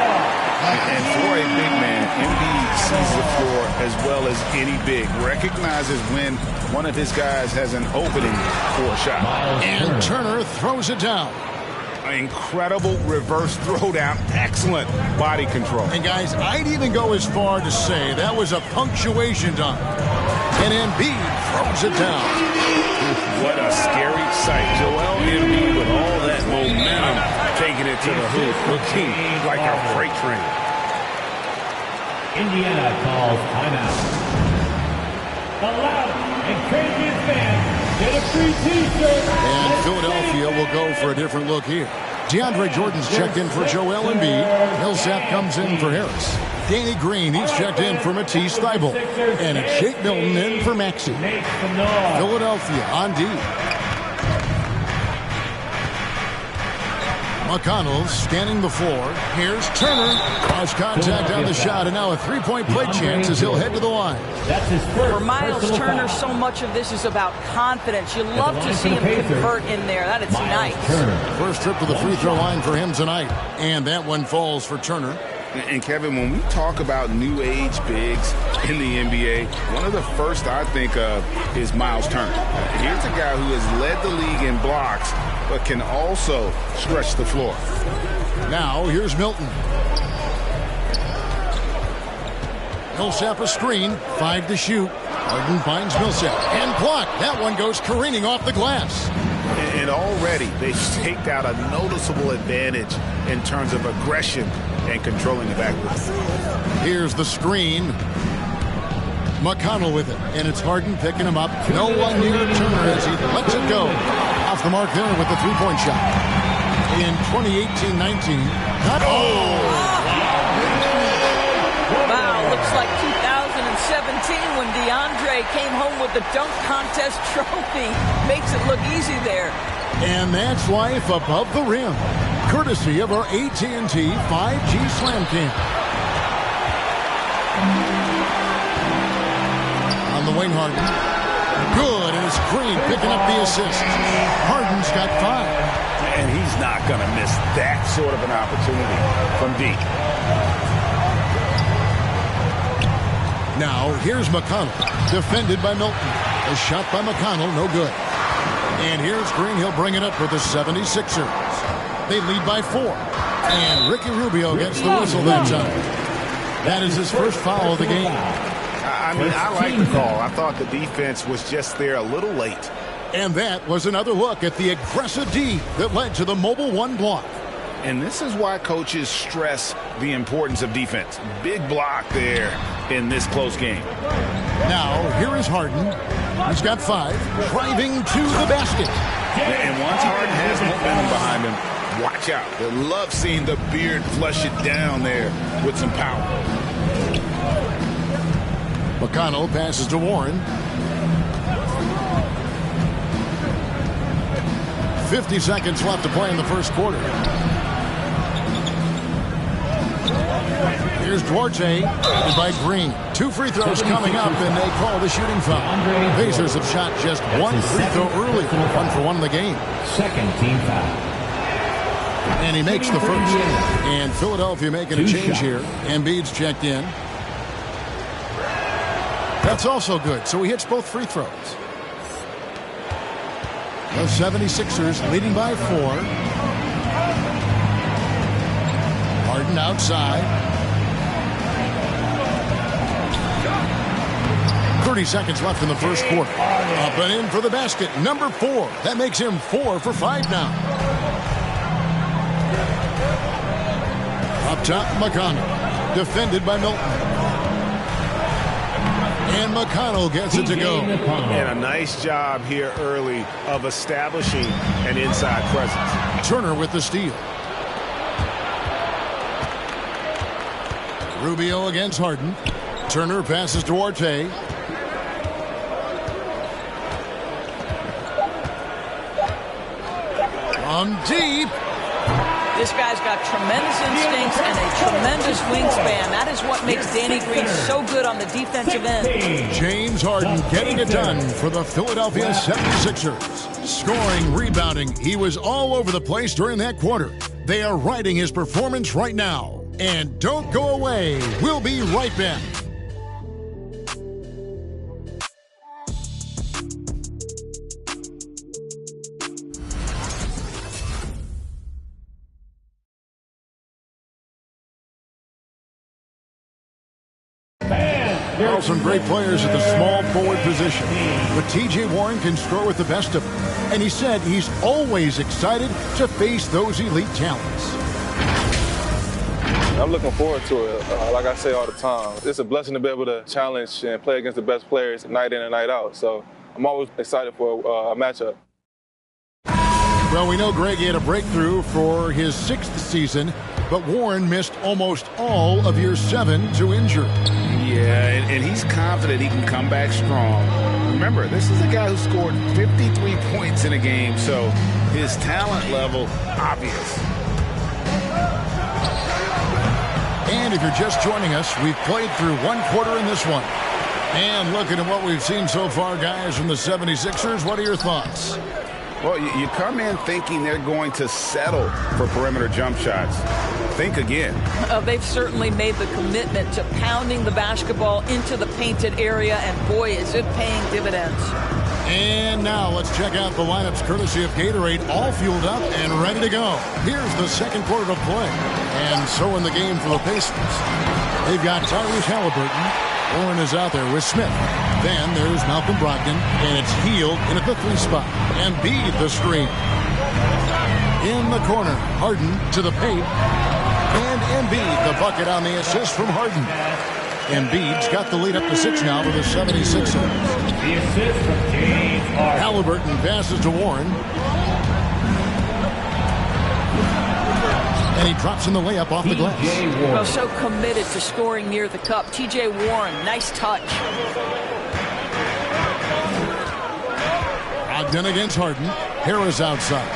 And for a big man, Embiid sees the floor as well as any big. Recognizes when one of his guys has an opening for a shot. And Turner throws it down. Incredible reverse throwdown. Excellent body control. And guys, I'd even go as far to say that was a punctuation dunk. And Embiid throws it down. What a scary sight. Joel Embiid with all that momentum taking it to the hoop, looking like a freight train. Indiana calls timeout. The loud and craziest fans get a free T-shirt. And Philadelphia will go for a different look here. DeAndre Jordan's checked in for Joel Embiid. Millsap comes in for Harris. Danny Green, he's checked in for Matisse Thybulle. And it's Shake Milton in for Maxey. Philadelphia on D. McConnell scanning the floor. Here's Turner. Cross contact on the shot, and now a three-point play chance as he'll head to the line. That's his first. For Miles Turner, so much of this is about confidence. You love to see him convert in there. That is nice. First trip to the free throw line for him tonight. And that one falls for Turner. And Kevin, when we talk about new age bigs in the NBA, one of the first I think of is Miles Turner. Here's a guy who has led the league in blocks, but can also stretch the floor. Now, here's Milton. Millsap a screen, 5 to shoot. Harden finds Millsap and blocked. That one goes careening off the glass. And already they've staked out a noticeable advantage in terms of aggression and controlling the backcourt. Here's the screen. McConnell with it, and it's Harden picking him up. No one near Turner as he lets it go. Off the mark there with the three-point shot. In 2018-19. Wow, looks like 2017 when DeAndre came home with the dunk contest trophy. Makes it look easy there. And that's life above the rim. Courtesy of our AT&T 5G Slam Cam. On the wing, Harden. Good, and it's Green picking up the assist. Harden's got 5. And he's not going to miss that sort of an opportunity from deep. Now, here's McConnell, defended by Milton. A shot by McConnell, no good. And here's Green, he'll bring it up for the 76ers. They lead by 4. And Ricky Rubio gets the whistle that time. That is his first foul of the game. I mean, I like the call. I thought the defense was just there a little late. And that was another look at the aggressive D that led to the mobile 1 block. And this is why coaches stress the importance of defense. Big block there in this close game. Now, here is Harden. He's got 5, driving to the basket. And once Harden has momentum behind him, watch out. They love seeing the beard flush it down there with some power. McConnell passes to Warren. 50 seconds left to play in the first quarter. Here's Duarte by Green. 2 free throws coming up, and they call the shooting foul. Pacers have shot just 1 free throw early. 1 for 1 in the game. Second team foul. And he makes the first. And Philadelphia making a change here. Embiid's checked in. That's also good. So he hits both free throws. The 76ers leading by 4. Harden outside. 30 seconds left in the first quarter. Up and in for the basket. Number 4. That makes him 4 for 5 now. Up top, McConnell. Defended by Milton. And McConnell gets it to go. And a nice job here early of establishing an inside presence. Turner with the steal. Rubio against Harden. Turner passes to Duarte. From deep. This guy's got tremendous instincts and a tremendous wingspan. That is what makes Danny Green so good on the defensive end. James Harden getting it done for the Philadelphia 76ers. Scoring, rebounding, he was all over the place during that quarter. They are riding his performance right now. And don't go away. We'll be right back. Well, some great players at the small forward position. But T.J. Warren can score with the best of them. And he said he's always excited to face those elite talents. I'm looking forward to it. Like I say all the time, it's a blessing to be able to challenge and play against the best players night in and night out. So I'm always excited for a matchup. Well, we know Greg had a breakthrough for his 6th season, but Warren missed almost all of year 7 to injury. Yeah, and he's confident he can come back strong. Remember, this is a guy who scored 53 points in a game, so his talent level, obvious. And if you're just joining us, we've played through one quarter in this one. And looking at what we've seen so far, guys, from the 76ers, what are your thoughts? Well, you come in thinking they're going to settle for perimeter jump shots. Think again. They've certainly made the commitment to pounding the basketball into the painted area, and boy, is it paying dividends. And now let's check out the lineups courtesy of Gatorade, all fueled up and ready to go. Here's the second quarter of play. And so in the game for the Pacers, they've got Tyrese Halliburton. Warren is out there with Smith. Then there's Malcolm Brogdon, and it's Hield in at the 3 spot. Embiid the screen. In the corner, Harden to the paint. And Embiid the bucket on the assist from Harden. Embiid's got the lead up to 6 now for the 76ers. The assist from James Harden. Halliburton passes to Warren. And he drops in the layup off the glass. Well, so committed to scoring near the cup. T.J. Warren, nice touch. Brogdon against Harden. Harris outside.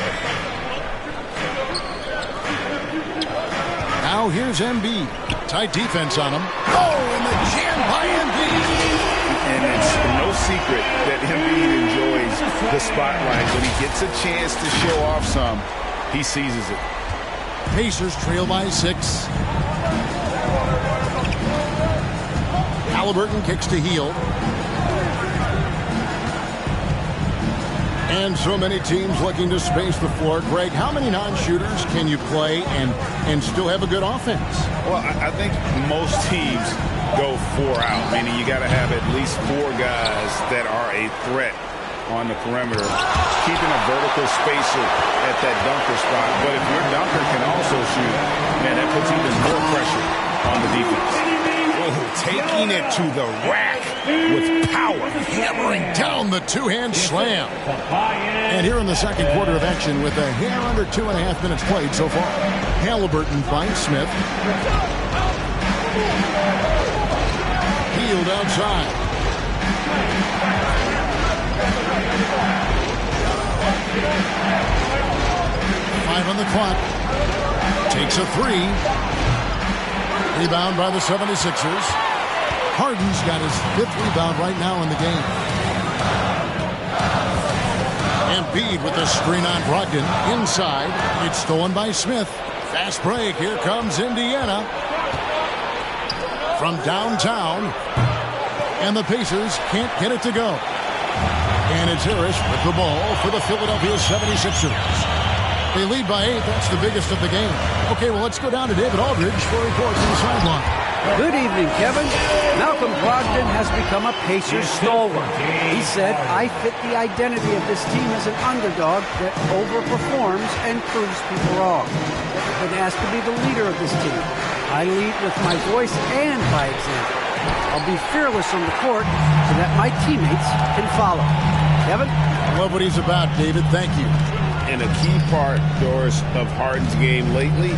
Now here's Embiid. Tight defense on him. Oh, and the jam by Embiid. And it's no secret that Embiid enjoys the spotlight. When he gets a chance to show off some, he seizes it. Pacers trail by 6. Halliburton kicks to Hield. And so many teams looking to space the floor. Greg, how many non-shooters can you play and still have a good offense? Well, I think most teams go 4 out, meaning you got to have at least 4 guys that are a threat on the perimeter, keeping a vertical spacer at that dunker spot. But if your dunker can also shoot, man, that puts even more pressure on the defense. Taking it to the rack with power, hammering down the 2-hand slam. And here in the second quarter of action with a hair under 2.5 minutes played so far. Halliburton finds Smith. Hield outside. Five on the clock. Takes a 3. Rebound by the 76ers. Harden's got his 5th rebound right now in the game. Embiid with the screen on Brogdon. Inside. It's stolen by Smith. Fast break. Here comes Indiana. From downtown. And the Pacers can't get it to go. And it's Harris with the ball for the Philadelphia 76ers. They lead by 8. That's the biggest of the game. Okay, well, let's go down to David Aldridge for a report from the sideline. Good evening, Kevin. Malcolm Brogdon has become a Pacers stalwart. He said, I fit the identity of this team as an underdog that overperforms and proves people wrong. I've been asked to be the leader of this team. I lead with my voice and by example. I'll be fearless on the court so that my teammates can follow. Kevin? I love what he's about, David. Thank you. And a key part, Doris, of Harden's game lately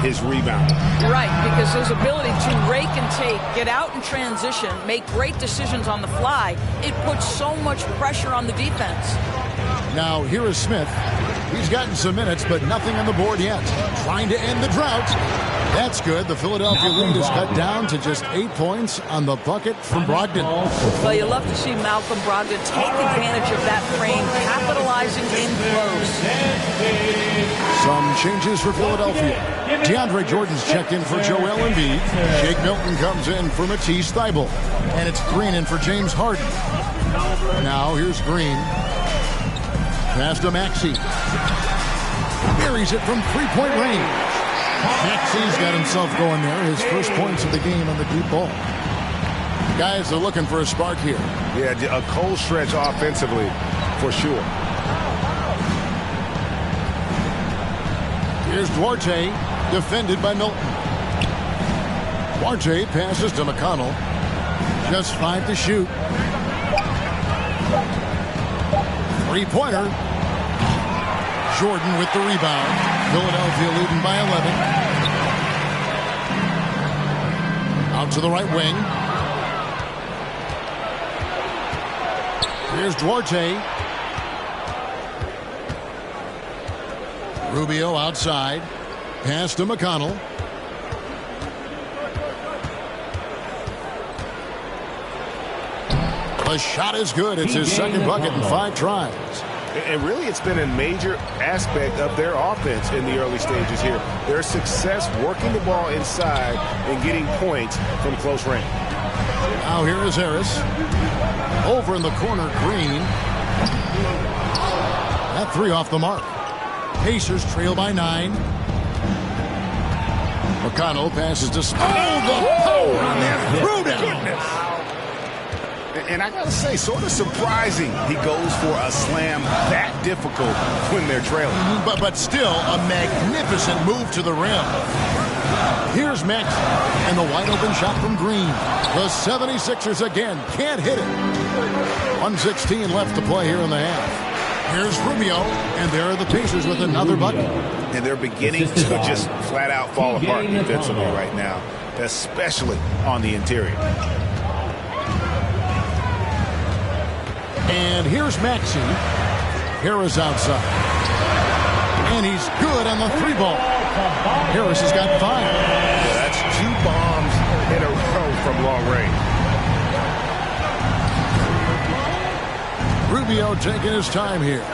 his rebound. Right, because his ability to rake and take, get out in transition, make great decisions on the fly, it puts so much pressure on the defense. Now, here is Smith. He's gotten some minutes, but nothing on the board yet. Trying to end the drought. That's good. The Philadelphia lead is cut down to just 8 points on the bucket from Brogdon. Well, you love to see Malcolm Brogdon take advantage of that frame, capitalizing in close. Some changes for Philadelphia. DeAndre Jordan's checked in for Joel Embiid. Jake Milton comes in for Matisse Thybulle. And it's Green in for James Harden. Now, here's Green. Pass to Maxey. Buries it from three-point range. Maxey's got himself going there. His first points of the game on the deep ball. Guys are looking for a spark here. Yeah, a cold stretch offensively, for sure. Here's Duarte, defended by Milton. Duarte passes to McConnell. Just 5 to shoot. Three-pointer. Jordan with the rebound. Philadelphia leading by 11. Out to the right wing. Here's Duarte. Rubio outside. Pass to McConnell. The shot is good. It's his second bucket in 5 tries. And really, it's been a major aspect of their offense in the early stages here. Their success working the ball inside and getting points from close range. Now here is Harris. Over in the corner, Green. That three off the mark. Pacers trail by 9. McConnell passes to... Oh, the power on that throwdown. And I got to say, sort of surprising he goes for a slam that difficult when they're trailing. But still, a magnificent move to the rim. Here's Max, and the wide-open shot from Green. The 76ers again can't hit it. 1:16 left to play here in the half. Here's Rubio, and there are the Pacers with another bucket. And they're beginning to just flat-out fall apart defensively right now, especially on the interior. And here's Maxey. Harris outside. And he's good on the 3-ball. Harris has got 5. Yeah, that's 2 bombs in a row from long range. Rubio taking his time here.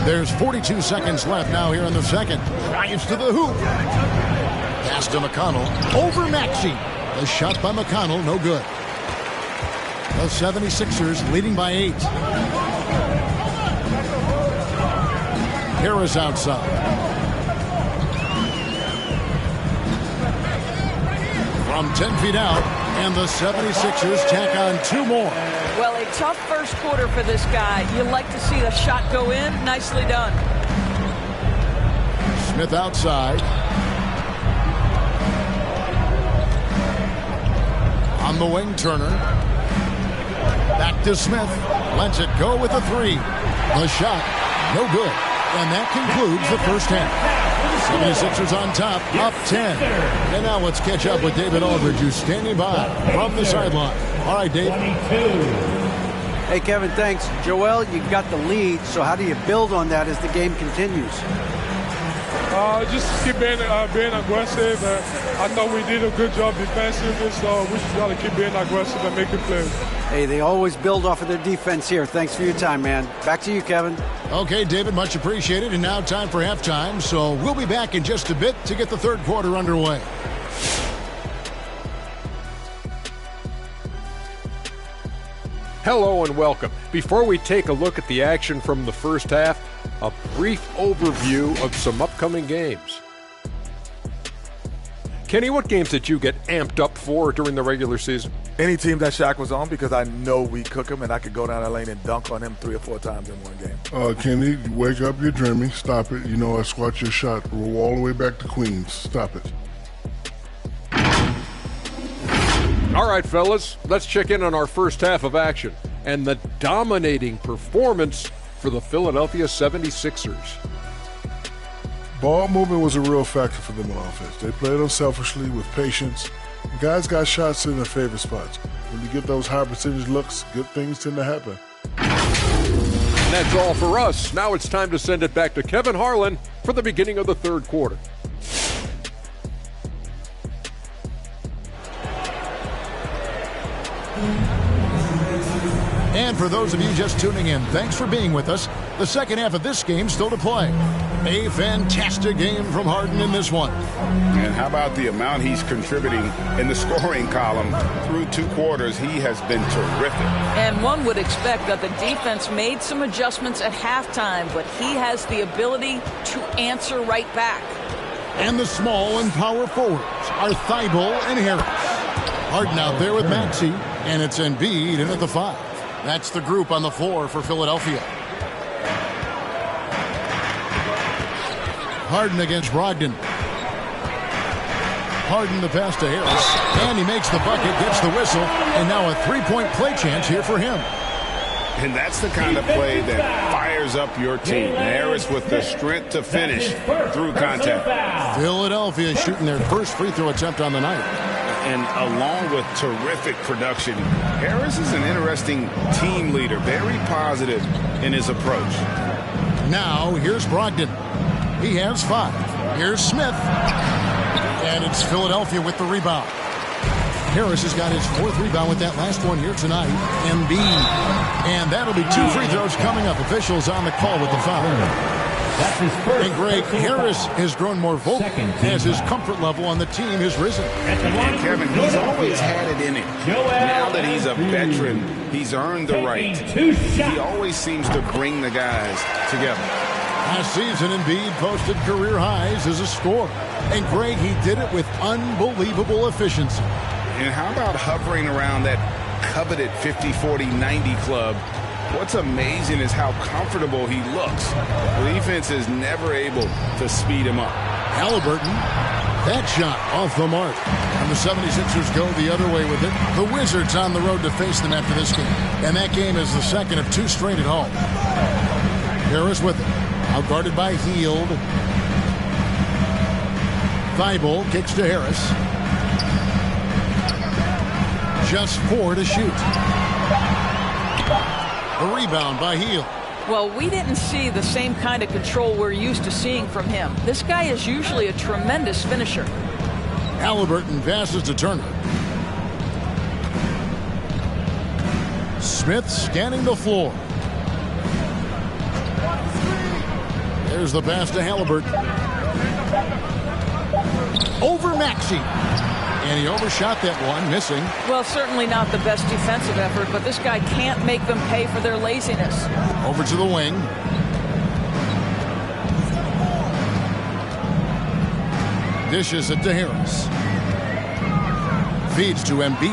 There's 42 seconds left now here in the second. Drives to the hoop. Pass to McConnell. Over Maxey. The shot by McConnell, no good. The 76ers leading by 8. Harris outside. From 10 feet out, and the 76ers tack on 2 more. Well, a tough first quarter for this guy. You like to see the shot go in. Nicely done. Smith outside. On the wing, Turner. Back to Smith. Lets it go with a 3. The shot, no good. And that concludes the first half. 76ers on top, up 10. And now let's catch up with David Aldridge, who's standing by from the sideline. All right, Dave. Hey, Kevin, thanks. Joel, you got the lead, so how do you build on that as the game continues? Just keep being aggressive. I thought we did a good job defensively, so we just got to keep being aggressive and making plays. Hey, they always build off of their defense here. Thanks for your time, man. Back to you, Kevin. Okay, David, much appreciated. And now time for halftime, so we'll be back in just a bit to get the third quarter underway. Hello and welcome. Before we take a look at the action from the first half, a brief overview of some upcoming games. Kenny, what games did you get amped up for during the regular season? Any team that Shaq was on, because I know we cook him and I could go down that lane and dunk on him 3 or 4 times in one game. Kenny, wake up, you're dreaming. Stop it. You know, I squat your shot. Roll all the way back to Queens. Stop it. All right, fellas, let's check in on our first half of action and the dominating performance for the Philadelphia 76ers. Ball movement was a real factor for them on offense. They played unselfishly with patience. Guys got shots in their favorite spots. When you get those high percentage looks, good things tend to happen. And that's all for us. Now it's time to send it back to Kevin Harlan for the beginning of the third quarter. And for those of you just tuning in, thanks for being with us. The second half of this game still to play. A fantastic game from Harden in this one. And how about the amount he's contributing in the scoring column through 2 quarters? He has been terrific. And one would expect that the defense made some adjustments at halftime, but he has the ability to answer right back. And the small and power forwards are Thibault and Harris. Harden out there with Maxey, and it's Embiid in at the 5. That's the group on the floor for Philadelphia. Harden against Brogdon. Harden the pass to Harris, and he makes the bucket, gets the whistle, and now a 3-point play chance here for him. And that's the kind of play that fires up your team. Harris with the strength to finish through contact. Philadelphia shooting their first free throw attempt on the night. And along with terrific production, Harris is an interesting team leader, very positive in his approach. Now here's Brogdon. He has 5. Here's Smith. And it's Philadelphia with the rebound. Harris has got his 4th rebound with that last one here tonight. Embiid. And that'll be 2 free throws coming up. Officials on the call with the foul. And Greg, Harris has grown more vocal as his comfort level on the team has risen. And Kevin, he's always had it in him. Now that he's a veteran, he's earned the right. He always seems to bring the guys together. Last season, Embiid posted career highs as a scorer. And Greg, he did it with unbelievable efficiency. And how about hovering around that coveted 50-40-90 club? What's amazing is how comfortable he looks. The defense is never able to speed him up. Halliburton, that shot off the mark. And the 76ers go the other way with it. The Wizards on the road to face them after this game. And that game is the second of 2 straight at home. Harris with it. Out guarded by Hield. Thibault kicks to Harris. Just 4 to shoot. A rebound by Hield. Well, we didn't see the same kind of control we're used to seeing from him. This guy is usually a tremendous finisher. Halliburton passes to Turner. Smith scanning the floor. There's the pass to Halliburton. Over Maxey. And he overshot that one, missing. Well, certainly not the best defensive effort, but this guy can't make them pay for their laziness. Over to the wing. Dishes it to Harris. Feeds to Embiid.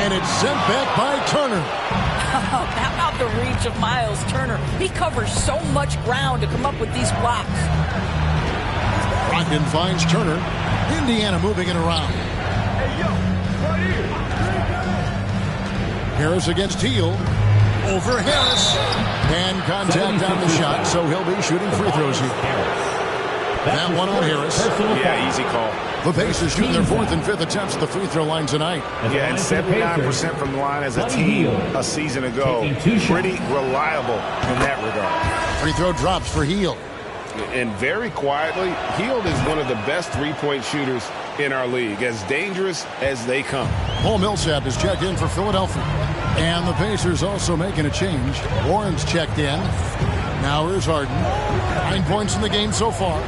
And it's sent back by Turner. How about the reach of Miles Turner? He covers so much ground to come up with these blocks. Brogdon finds Turner. Indiana moving it around. Harris against Hield. Over Harris. And contact on the shot, so he'll be shooting free throws here. That one on Harris. Yeah, easy call. The Pacers shooting their 4th and 5th attempts at the free throw line tonight. Yeah, and 79% from the line as a team a season ago. Pretty reliable in that regard. Free throw drops for Hield. And very quietly, Hield is one of the best 3-point shooters in our league, as dangerous as they come. Paul Millsap is checked in for Philadelphia. And the Pacers also making a change. Warren's checked in. Now here's Harden. 9 points in the game so far.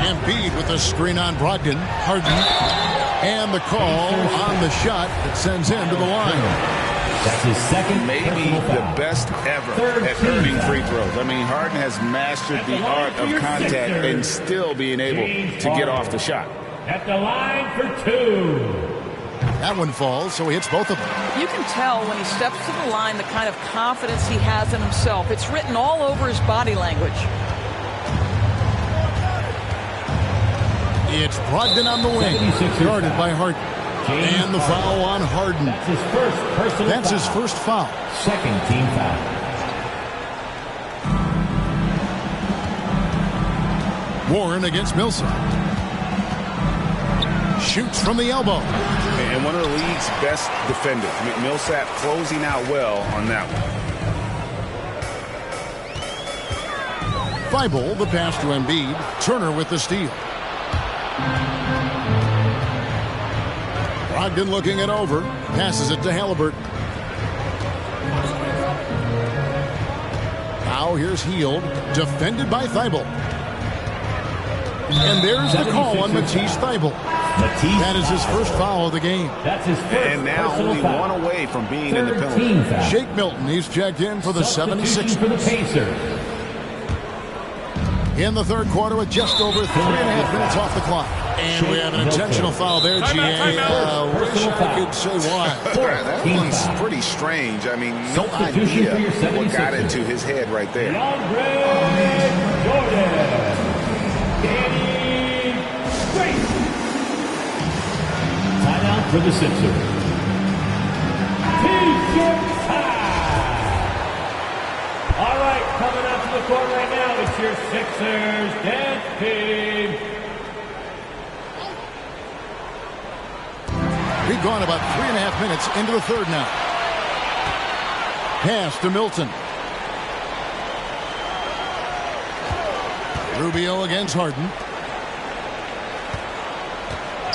Embiid with a screen on Brogdon. Harden. And the call on the shot that sends him to the line. That's his second. Maybe the best ever at earning free throws. I mean, Harden has mastered the art of contact and still being able to get off the shot. At the line for 2. That one falls, so he hits both of them. You can tell when he steps to the line the kind of confidence he has in himself. It's written all over his body language. It's Brogdon on the wing, guarded by Harden. And the foul on Harden. That's his first personal That's foul. his first foul. Second team foul. Warren against Millsap. Shoots from the elbow. And one of the league's best defenders. Millsap closing out well on that one. Thibault, the pass to Embiid. Turner with the steal. Brogdon looking it over. Passes it to Halliburton. Now here's Hield. Defended by Thibault. And there's the call on Matisse Thibault. That is his first foul of the game. That's his first And now only foul. one away from being in the Third penalty. team foul. Shake Milton, he's checked in for the 76ers. For the Pacers. In the third quarter with just over 3.5 minutes off the clock. And we have an intentional foul there, GA. Wish I could say why. That one's pretty strange. I mean, no Substitution for your idea what 76ers. got into his head right there. DeAndre Jordan. Danny Grace. Timeout for the Sixers. T-shirt time. All right, coming out to the court right now, it's your Sixers dance team. We've gone about 3.5 minutes into the third now. Pass to Milton. Rubio against Harden.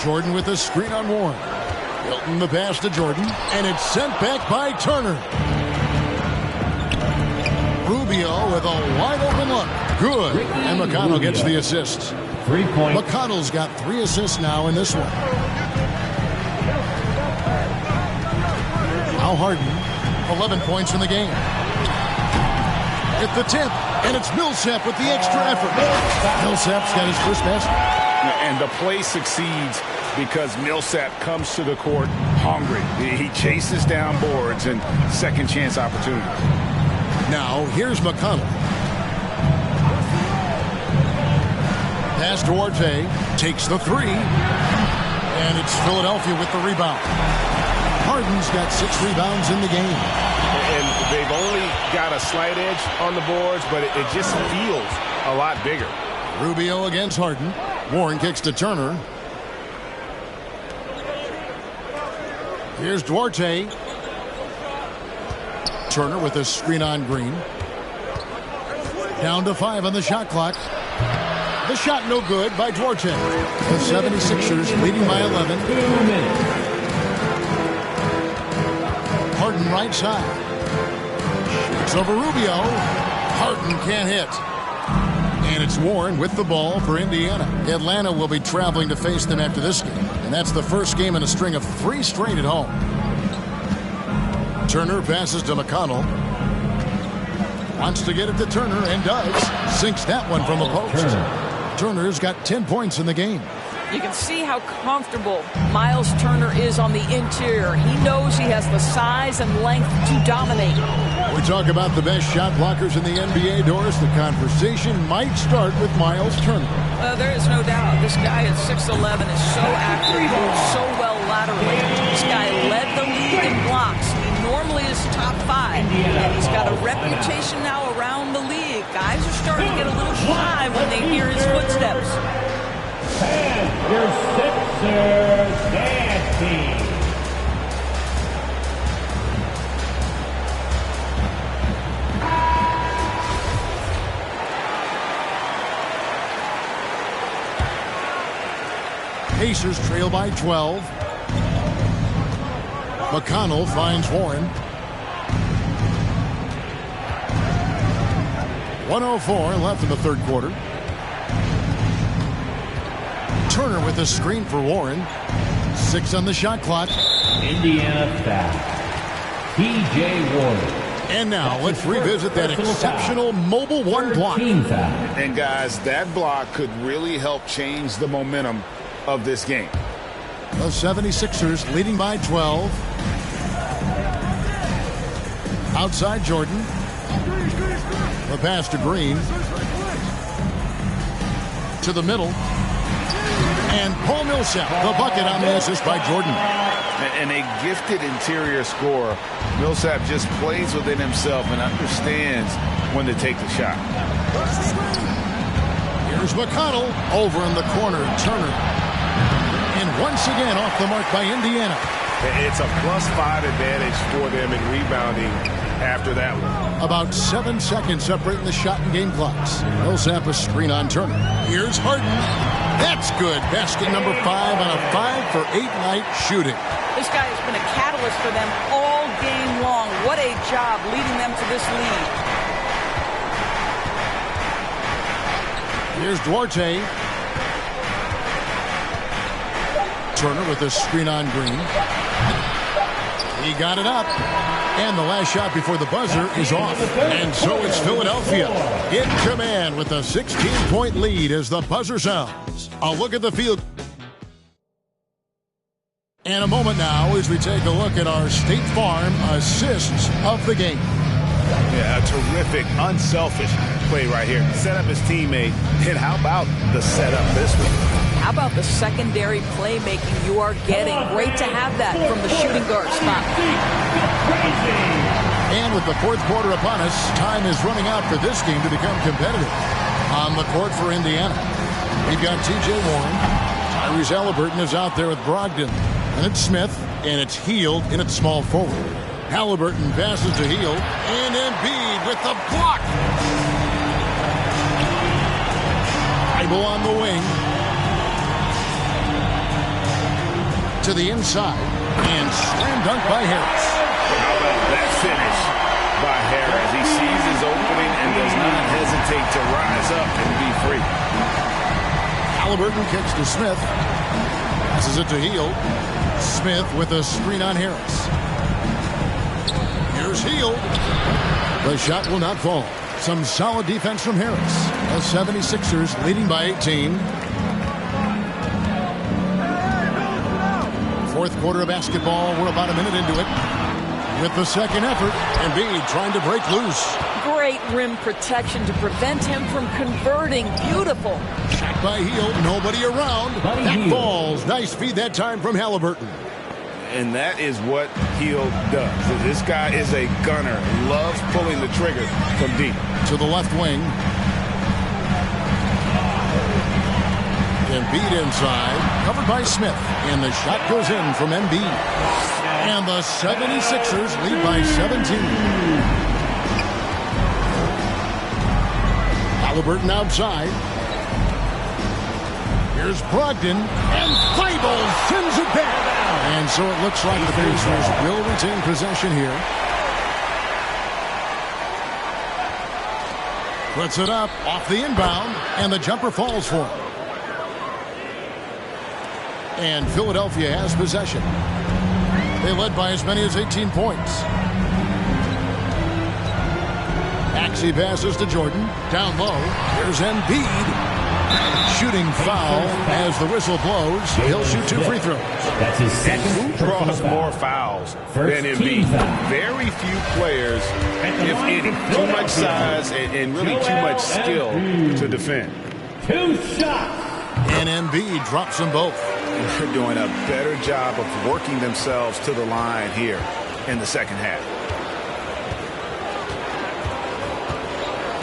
Jordan with a screen on Warren. Milton the pass to Jordan. And it's sent back by Turner. Rubio with a wide open look. Good. And McConnell gets the assist. 3-point. McConnell's got 3 assists now in this one. Now Harden, 11 points in the game. At the tip, and it's Millsap with the extra effort. Millsap's got his first basket. And the play succeeds because Millsap comes to the court hungry. He chases down boards and second chance opportunities. Now, here's McConnell. Pass to Duarte, takes the 3. And it's Philadelphia with the rebound. Harden's got 6 rebounds in the game. And they've only got a slight edge on the boards, but it just feels a lot bigger. Rubio against Harden. Warren kicks to Turner. Here's Duarte. Turner with a screen on Green. Down to 5 on the shot clock. The shot no good by Duarte. The 76ers leading by 11. 2 minutes. Harden right side. Shoots over Rubio. Harden can't hit. And it's Warren with the ball for Indiana. Atlanta will be traveling to face them after this game. And that's the first game in a string of 3 straight at home. Turner passes to McConnell. Wants to get it to Turner and does. Sinks that one from the post. Turner's got 10 points in the game. You can see how comfortable Miles Turner is on the interior. He knows he has the size and length to dominate. We talk about the best shot blockers in the NBA, Doris. The conversation might start with Miles Turner. There is no doubt. This guy at 6'11" is so accurate. He moves so well laterally. This guy led the league in blocks. He normally is top 5. And he's got a reputation now around the league. Guys are starting to get a little shy when they hear his footsteps. And your Sixers dance team. Pacers trail by 12. McConnell finds Warren. 1:04 left in the third quarter. Turner with a screen for Warren. 6 on the shot clock. Indiana foul. T.J. Warren. And now let's revisit that exceptional mobile 1 block. And guys, that block could really help change the momentum of this game. The 76ers leading by 12. Outside Jordan. The pass to Green. To the middle. And Paul Millsap, the bucket on the assist by Jordan. And a gifted interior scorer. Millsap just plays within himself and understands when to take the shot. Here's McConnell over in the corner. Turner. And once again off the mark by Indiana. It's a +5 advantage for them in rebounding after that one. About 7 seconds separating the shot and game clocks. Millsap a screen on Turner. Here's Harden. That's good. Basket number 5 on a 5-for-8 night shooting. This guy has been a catalyst for them all game long. What a job leading them to this lead. Here's Duarte. Turner with a screen on Green. He got it up. And the last shot before the buzzer is off. And so it's Philadelphia in command with a 16-point lead as the buzzer sounds. A look at the field. And a moment now as we take a look at our State Farm assists of the game. Yeah, a terrific, unselfish play right here. Set up his teammate. And how about the setup this week? How about the secondary playmaking you are getting? Great to have that from the shooting guard spot. And with the fourth quarter upon us, time is running out for this game to become competitive. On the court for Indiana, we've got T.J. Warren. Tyrese Halliburton is out there with Brogdon. And it's Smith, and it's Hield in its small forward. Halliburton passes to Hield, and Embiid with the block. Thibault on the wing. To the inside, and slam dunk by Harris. How about that finish by Harris? He sees his opening and does not hesitate to rise up and be free. Halliburton kicks to Smith. Passes it to Hield. Smith with a screen on Harris. Here's Hield. The shot will not fall. Some solid defense from Harris. The 76ers leading by 18. Fourth quarter of basketball. We're about a minute into it. With the second effort, Embiid trying to break loose. Great rim protection to prevent him from converting. Beautiful. Shot by Hield. Nobody around. That falls. Nice feed that time from Halliburton. And that is what Hield does. This guy is a gunner. Loves pulling the trigger from deep. To the left wing. Embiid inside. Covered by Smith. And the shot goes in from Embiid. And the 76ers lead by 17. Halliburton outside. Here's Brogdon. And Thibault sends it back. And so it looks like the Pacers will retain possession here. Puts it up off the inbound. And the jumper falls for him. And Philadelphia has possession. They led by as many as 18 points. Maxey passes to Jordan. Down low. Here's Embiid. Shooting foul as the whistle blows. He'll shoot 2 free throws. That's his second. Who draws more fouls than Embiid? Very few players, if any. Too much size and really too much skill to defend. 2 shots. And Embiid drops them both. They're doing a better job of working themselves to the line here in the second half.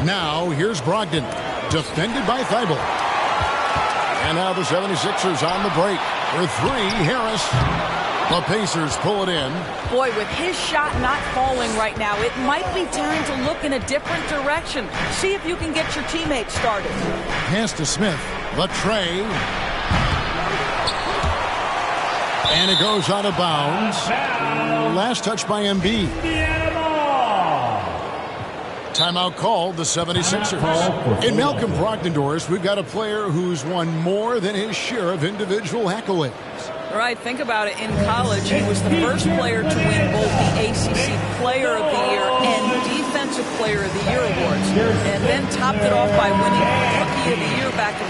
Now, here's Brogdon. Defended by Thibault. And now the 76ers on the break. For 3, Harris. The Pacers pull it in. Boy, with his shot not falling right now, it might be time to look in a different direction. See if you can get your teammates started. Pass to Smith. The tray. And it goes out of bounds. Last touch by Embiid. Timeout called the 76ers. In Malcolm Brogdon, Doris, we've got a player who's won more than his share of individual accolades. Right, think about it. In college, he was the first player to win both the ACC Player of the Year and Defensive Player of the Year awards. And then topped it off by winning Rookie of the Year back in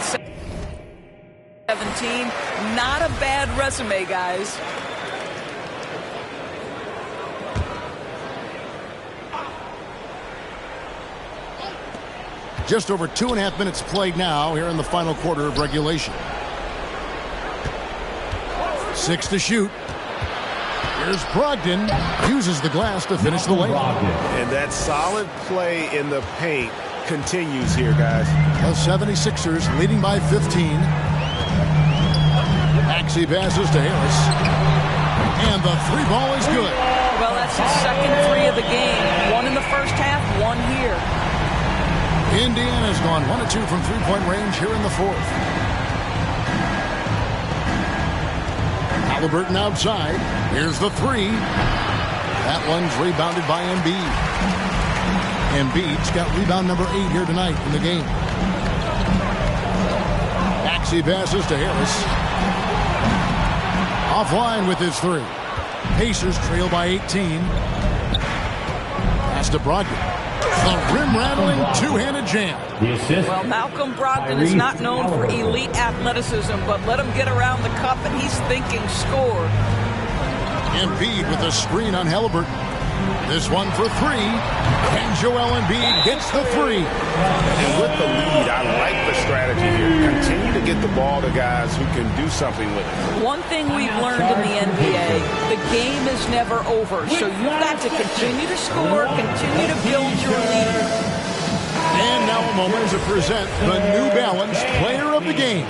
2017. Not a bad resume, guys. Just over 2.5 minutes played now here in the final quarter of regulation. 6 to shoot. Here's Brogdon. Uses the glass to finish the layup. And that solid play in the paint continues here, guys. The 76ers leading by 15. Maxey passes to Harris. And the three ball is good. Well, that's his second three of the game. One in the first half, one here. Indiana's gone 1 of 2 from three-point range here in the fourth. Halliburton outside. Here's the three. That one's rebounded by Embiid. Embiid's got rebound number 8 here tonight in the game. Maxey passes to Harris. Offline with his three. Pacers trail by 18. Pass to Brogdon. The rim-rattling two-handed jam. Well, Malcolm Brogdon is not known for elite athleticism, but let him get around the cup and he's thinking score. Embiid with a screen on Halliburton. This one for three. And Joel Embiid gets the three. And with the lead, I like the strategy here. Continue to get the ball to guys who can do something with it. One thing we've learned in the NBA, the game is never over. So you've got to continue to score, continue to build your lead. And now a moment to present the New Balance Player of the Game,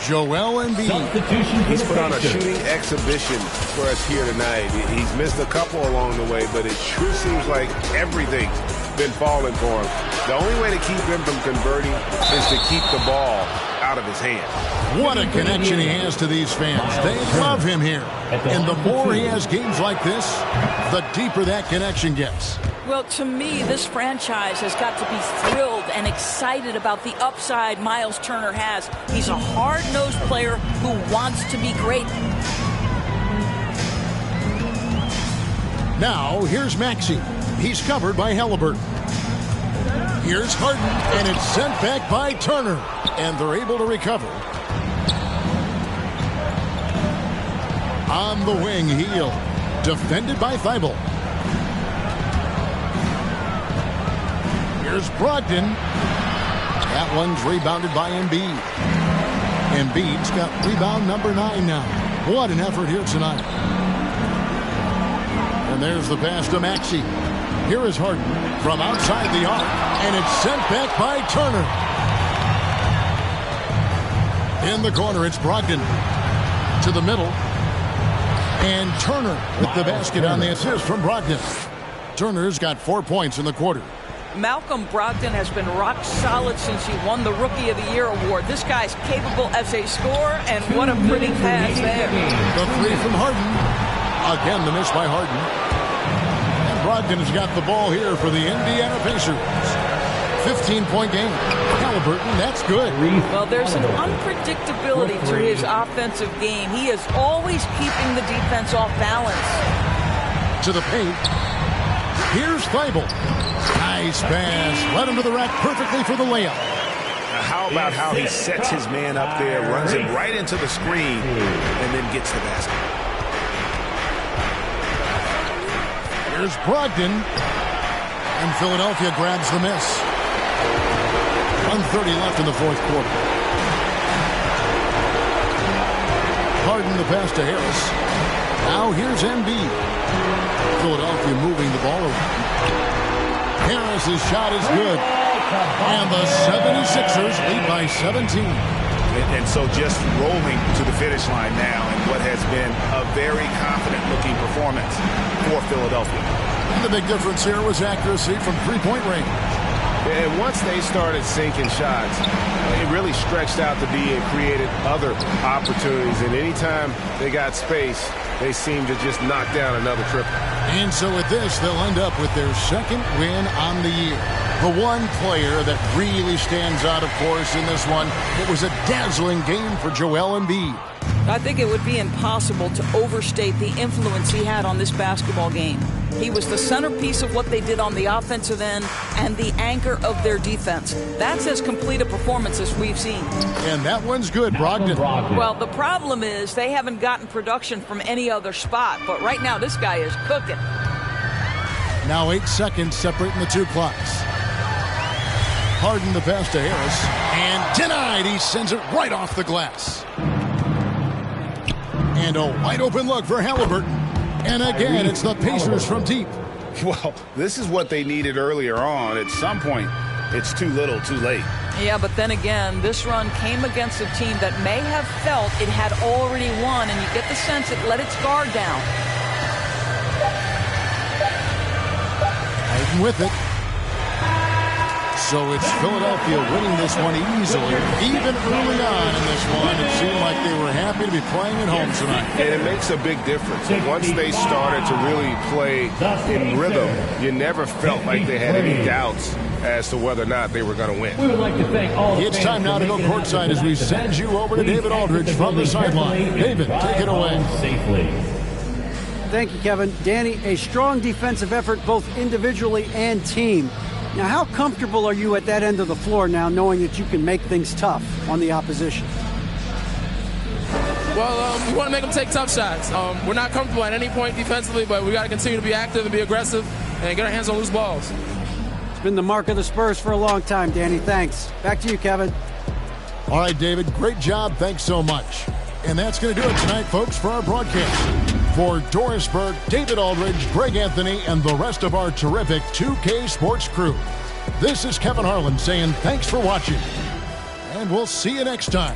Joel Embiid. He's put on a shooting exhibition for us here tonight. He's missed a couple along the way, but it sure seems like everything's been falling for him. The only way to keep him from converting is to keep the ball out of his hand. What a connection he has to these fans. They love him here. And the more he has games like this, the deeper that connection gets. Well, to me, this franchise has got to be thrilled and excited about the upside Miles Turner has. He's a hard-nosed player who wants to be great. Now, here's Maxey. He's covered by Halliburton. Here's Harden, and it's sent back by Turner. And they're able to recover. On the wing, Hield. Defended by Thibault. Here's Brogdon. That one's rebounded by Embiid. Embiid's got rebound number 9 now. What an effort here tonight. And there's the pass to Maxey. Here is Harden from outside the arc. And it's sent back by Turner. In the corner, it's Brogdon. To the middle. And Turner with the basket on the assist from Brogdon. Turner's got 4 points in the quarter. Malcolm Brogdon has been rock solid since he won the Rookie of the Year award. This guy's capable as a scorer, and what a pretty pass there. The three from Harden. Again, the miss by Harden. And Brogdon has got the ball here for the Indiana Pacers. 15-point game. Halliburton, that's good. Well, there's an unpredictability to his offensive game. He is always keeping the defense off balance. To the paint. Here's Thibault. Nice pass. Led him to the rack perfectly for the layup. Now how about how he sets his man up there, runs him right into the screen, and then gets the basket. Here's Brogdon. And Philadelphia grabs the miss. 1:30 left in the fourth quarter. Harden the pass to Harris. Now here's Embiid. Philadelphia moving the ball around. Harris's shot is good. And the 76ers lead by 17. And so just rolling to the finish line now in what has been a very confident-looking performance for Philadelphia. And the big difference here was accuracy from three-point range. And once they started sinking shots, it really stretched out the D and created other opportunities. And anytime they got space, they seemed to just knock down another triple. And so with this, they'll end up with their second win on the year. The one player that really stands out, of course, in this one, it was a dazzling game for Joel Embiid. I think it would be impossible to overstate the influence he had on this basketball game. He was the centerpiece of what they did on the offensive end and the anchor of their defense. That's as complete a performance as we've seen. And that one's good, Brogdon. Well, the problem is they haven't gotten production from any other spot, but right now this guy is cooking. Now 8 seconds separating the two clocks. Harden the pass to Harris. And denied. He sends it right off the glass. And a wide open look for Halliburton. And again, it's the Pacers from deep. Well, this is what they needed earlier on. At some point, it's too little, too late. Yeah, but then again, this run came against a team that may have felt it had already won, and you get the sense it let its guard down. Hayden with it. So it's Philadelphia winning this one easily. Even early on in this one, it seemed like they were happy to be playing at home tonight. And it makes a big difference. Once they started to really play in rhythm, you never felt like they had any doubts as to whether or not they were going to win. We would like to thank all It's time now to go courtside as we send you over to David Aldridge from the sideline. David, take it away. Safely. Thank you, Kevin. Danny, a strong defensive effort both individually and team. Now, how comfortable are you at that end of the floor now, knowing that you can make things tough on the opposition? Well, we want to make them take tough shots. We're not comfortable at any point defensively, but we got to continue to be active and be aggressive and get our hands on loose balls. It's been the mark of the Spurs for a long time, Danny. Thanks. Back to you, Kevin. All right, David, great job. Thanks so much. And that's going to do it tonight, folks, for our broadcast. For Doris Burke, David Aldridge, Greg Anthony, and the rest of our terrific 2K Sports crew, this is Kevin Harlan saying thanks for watching. And we'll see you next time.